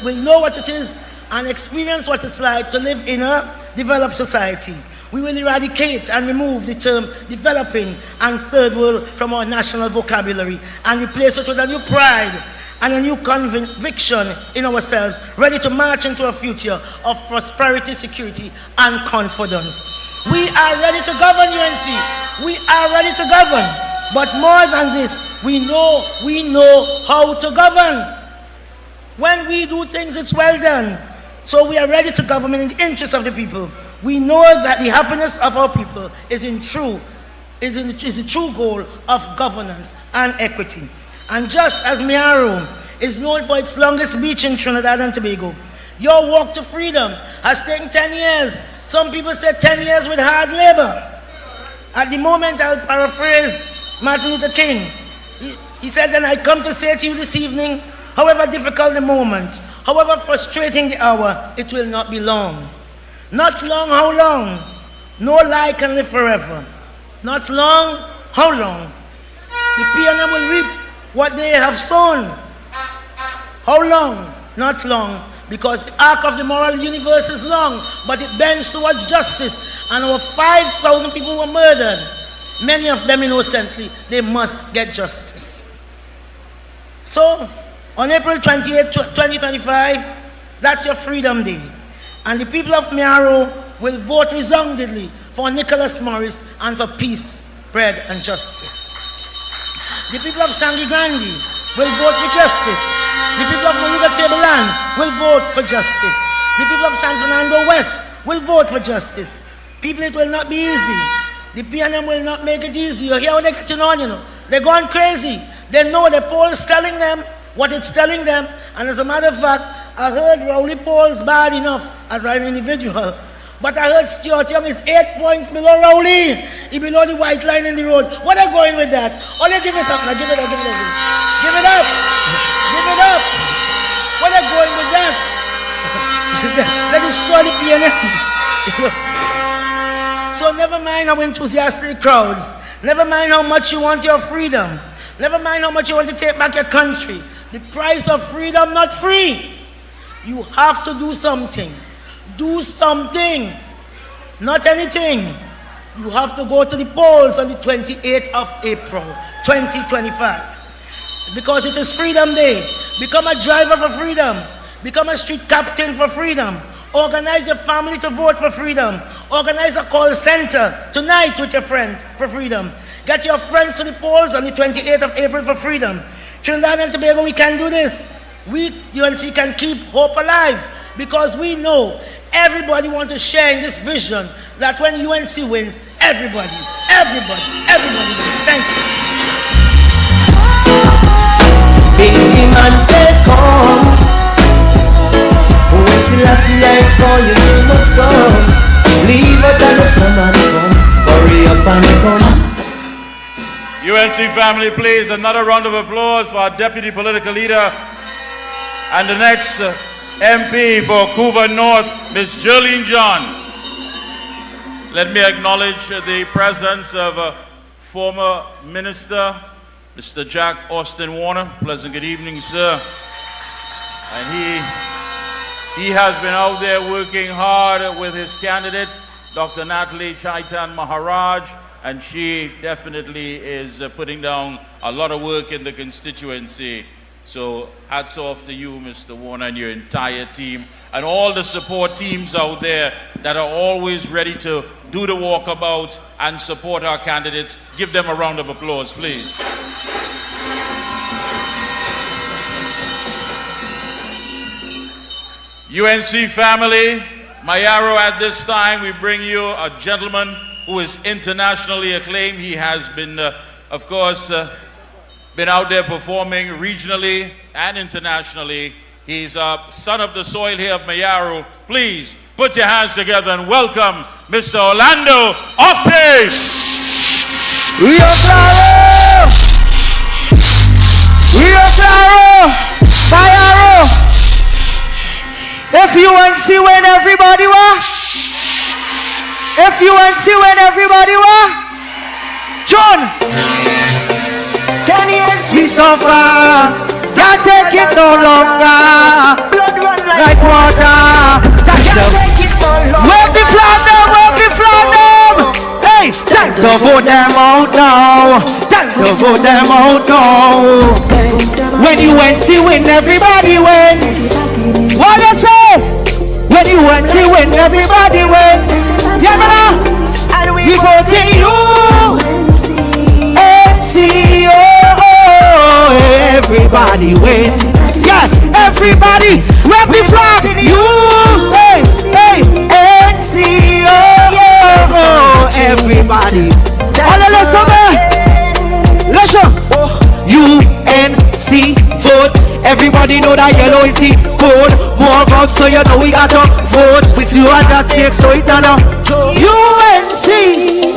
Speaker 12: will know what it is and experience what it's like to live in a developed society. We will eradicate and remove the term developing and third world from our national vocabulary and replace it with a new pride and a new conviction in ourselves, ready to march into a future of prosperity, security, and confidence. We are ready to govern, UNC. We are ready to govern. But more than this, we know how to govern. When we do things, it's well done. So we are ready to govern in the interest of the people. We know that the happiness of our people is the true goal of governance and equity. And just as Miaro is known for its longest beach in Trinidad and Tobago, your walk to freedom has taken 10 years. Some people say 10 years with hard labor. At the moment, I'll paraphrase Martin Luther King. He said, "Then I come to say to you this evening, however difficult the moment, however frustrating the hour, it will not be long. Not long, how long? No lie can live forever. Not long, how long? The PNM will reap what they have sown. How long? Not long, because the arc of the moral universe is long, but it bends towards justice, and over 5,000 people were murdered, many of them innocently. They must get justice." So, on April 28, 2025, that's your Freedom Day. And the people of Miaro will vote resoundingly for Nicholas Morris and for peace, bread, and justice. The people of Sangre Grande will vote for justice. The people of Moruga Tableland will vote for justice. The people of San Fernando West will vote for justice. People, it will not be easy. The PNM will not make it easy. You hear what they're getting on, you know. They're going crazy. They know the poll is telling them what it's telling them, and as a matter of fact, I heard Rowley polls bad enough as an individual, but I heard Stuart Young is 8 points below Rowley. He below the white line in the road. What are you going with that? Oh, you give it up now, give it up, give it up. Give it up! Give it up! What are you going with that? They destroy the PNM. So never mind how enthusiastic crowds, never mind how much you want your freedom, never mind how much you want to take back your country. The price of freedom, not free. You have to do something. Do something. Not anything. You have to go to the polls on the 28th of April, 2025. Because it is Freedom Day. Become a driver for freedom. Become a street captain for freedom. Organize your family to vote for freedom. Organize a call center tonight with your friends for freedom. Get your friends to the polls on the 28th of April for freedom. Trinidad and Tobago, we can do this. We, UNC, can keep hope alive because we know everybody wants to share in this vision that when UNC wins, everybody wins. Thank you.
Speaker 11: Baby man said come, when Selassie I call you, you must come. Leave out and the stomach come, hurry up and come.
Speaker 3: UNC family, please, another round of applause for our deputy political leader and the next MP for Couva North, Ms. Jolene John. Let me acknowledge the presence of former Minister, Mr. Jack Austin Warner. Pleasant good evening, sir. And he has been out there working hard with his candidate, Dr. Natalie Chaitan Maharaj, and she definitely is putting down a lot of work in the constituency. So hats off to you, Mr. Warner, and your entire team, and all the support teams out there that are always ready to do the walkabouts and support our candidates. Give them a round of applause, please. UNC family, Mayaro, at this time we bring you a gentleman who is internationally acclaimed. He has been of course, been out there performing regionally and internationally. He's a son of the soil here of Mayaru. Please put your hands together and welcome Mr. Orlando APP.
Speaker 11: Rio Claro! Rio Claro! Mayaru! If you want to see when everybody was? If you want to see when everybody was? John!
Speaker 12: 10 years
Speaker 11: We suffer, can't take it no longer.
Speaker 12: blood run
Speaker 11: Like water.
Speaker 12: Can't take it for long.
Speaker 11: Wave the flag them, wave the flag them. Hey, time to vote them out now. Time to vote them out now. When you went see win, everybody wins. What you say? When you went see win, everybody wins. Yeah, man.
Speaker 12: And
Speaker 11: We vote in you. NCO. Everybody wins. Yes, everybody. Wave the flag. You. Hey, hey. NCO. Everybody. All the listen there. Listen. UNC vote. Everybody know that yellow is the code. More votes, so you know we got to vote. With you and that take, so it done up. UNC.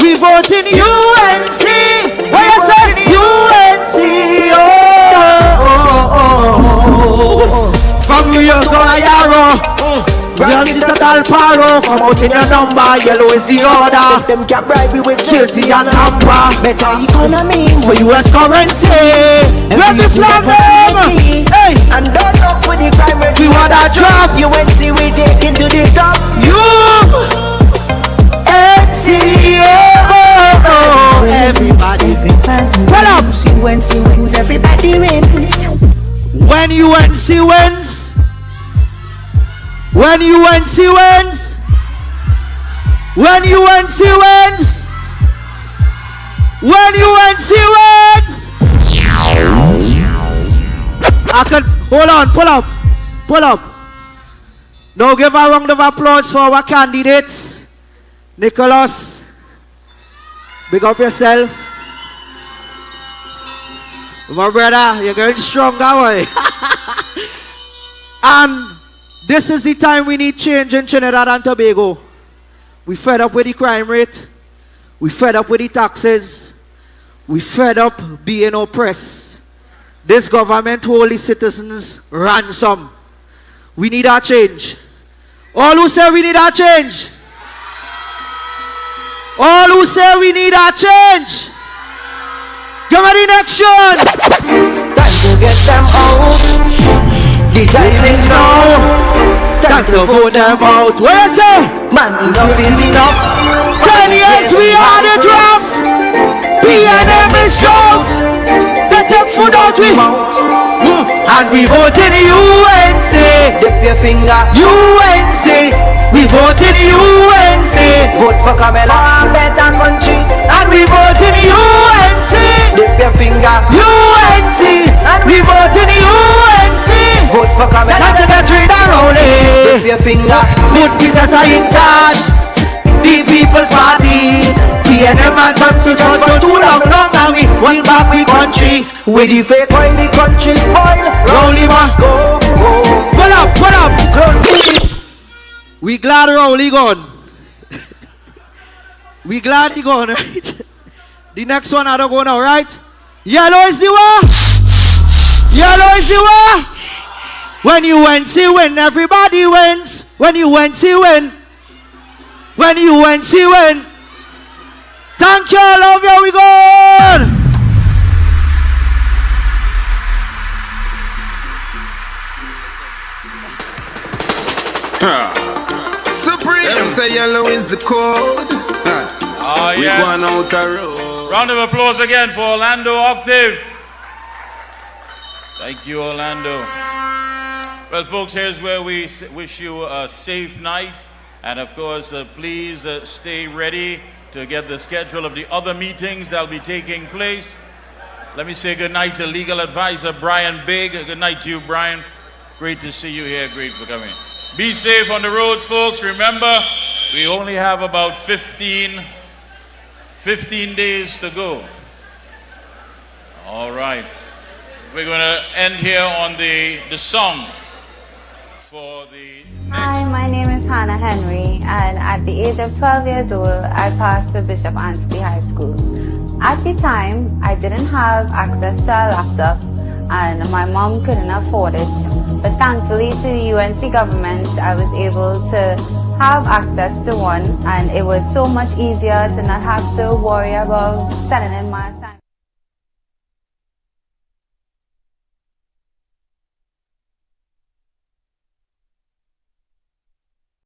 Speaker 11: We vote in UNC. What you say? UNC. From Rio Claro. Real is the total paro. Come out in your number. Yellow is the order.
Speaker 12: them can bribe me with
Speaker 11: Jersey and Amber.
Speaker 12: better economy.
Speaker 11: For US currency. Where the flag them? Hey.
Speaker 12: And don't look for the crime rate.
Speaker 11: We want a drop.
Speaker 12: UNC we take it to the top.
Speaker 11: You NCO. Everybody pull up.
Speaker 12: UNC wins, everybody wins.
Speaker 11: When UNC wins. When UNC wins. When UNC wins. When UNC wins. I can hold on, pull up. Now give a round of applause for our candidates. Nicholas, big up yourself. My brother, you're going stronger, boy. And this is the time we need change in Trinidad and Tobago. We fed up with the crime rate. We fed up with the taxes. We fed up being oppressed. This government hold the citizens ransom. We need a change. All who say we need a change. All who say we need a change. Give me the next one.
Speaker 12: Time to get them out. The time is now.
Speaker 11: Time to vote them out. What you say?
Speaker 12: Man, enough is enough.
Speaker 11: 10 years we are the draft. PNM is drought. They take food out we. And we vote in UNC.
Speaker 12: Dip your finger.
Speaker 11: UNC. We vote in UNC.
Speaker 12: Vote for Camela. Better country.
Speaker 11: And we vote in UNC.
Speaker 12: Dip your finger.
Speaker 11: UNC. And we vote in UNC.
Speaker 12: Vote for Camela.
Speaker 11: Let the country down rolling.
Speaker 12: Dip your finger.
Speaker 11: Good business are in charge. The People's Party. PNM and justice us for too long and we want back we country.
Speaker 12: With the fake oil, the country spoil.
Speaker 11: Rowley must
Speaker 12: Go, go.
Speaker 11: pull up. We glad Rowley gone. We glad he gone, right? The next one I don't go now, right? Yellow is the war. Yellow is the war. When UNC win, everybody wins. When UNC win. When UNC win. Thank you, I love you, we go.
Speaker 7: Supreme. Them say yellow is the code.
Speaker 3: Oh,
Speaker 7: We
Speaker 3: yes.
Speaker 7: going out the road.
Speaker 3: Round of applause again for Orlando APP. Thank you, Orlando. Well, folks, here's where we wish you a safe night. And of course, please stay ready to get the schedule of the other meetings that will be taking place. Let me say good night to legal advisor Brian Big. Good night to you, Brian. Great to see you here. Great for coming. Be safe on the roads, folks. Remember, we only have about 15 days to go. All right. We're going to end here on the song for the
Speaker 13: Hi, my name is Hannah Henry, and at the age of 12 years old, I passed for Bishop Anstey High School. At the time, I didn't have access to a laptop, and my mom couldn't afford it. But thankfully to the UNC government, I was able to have access to one, and it was so much easier to not have to worry about sending in my assignment.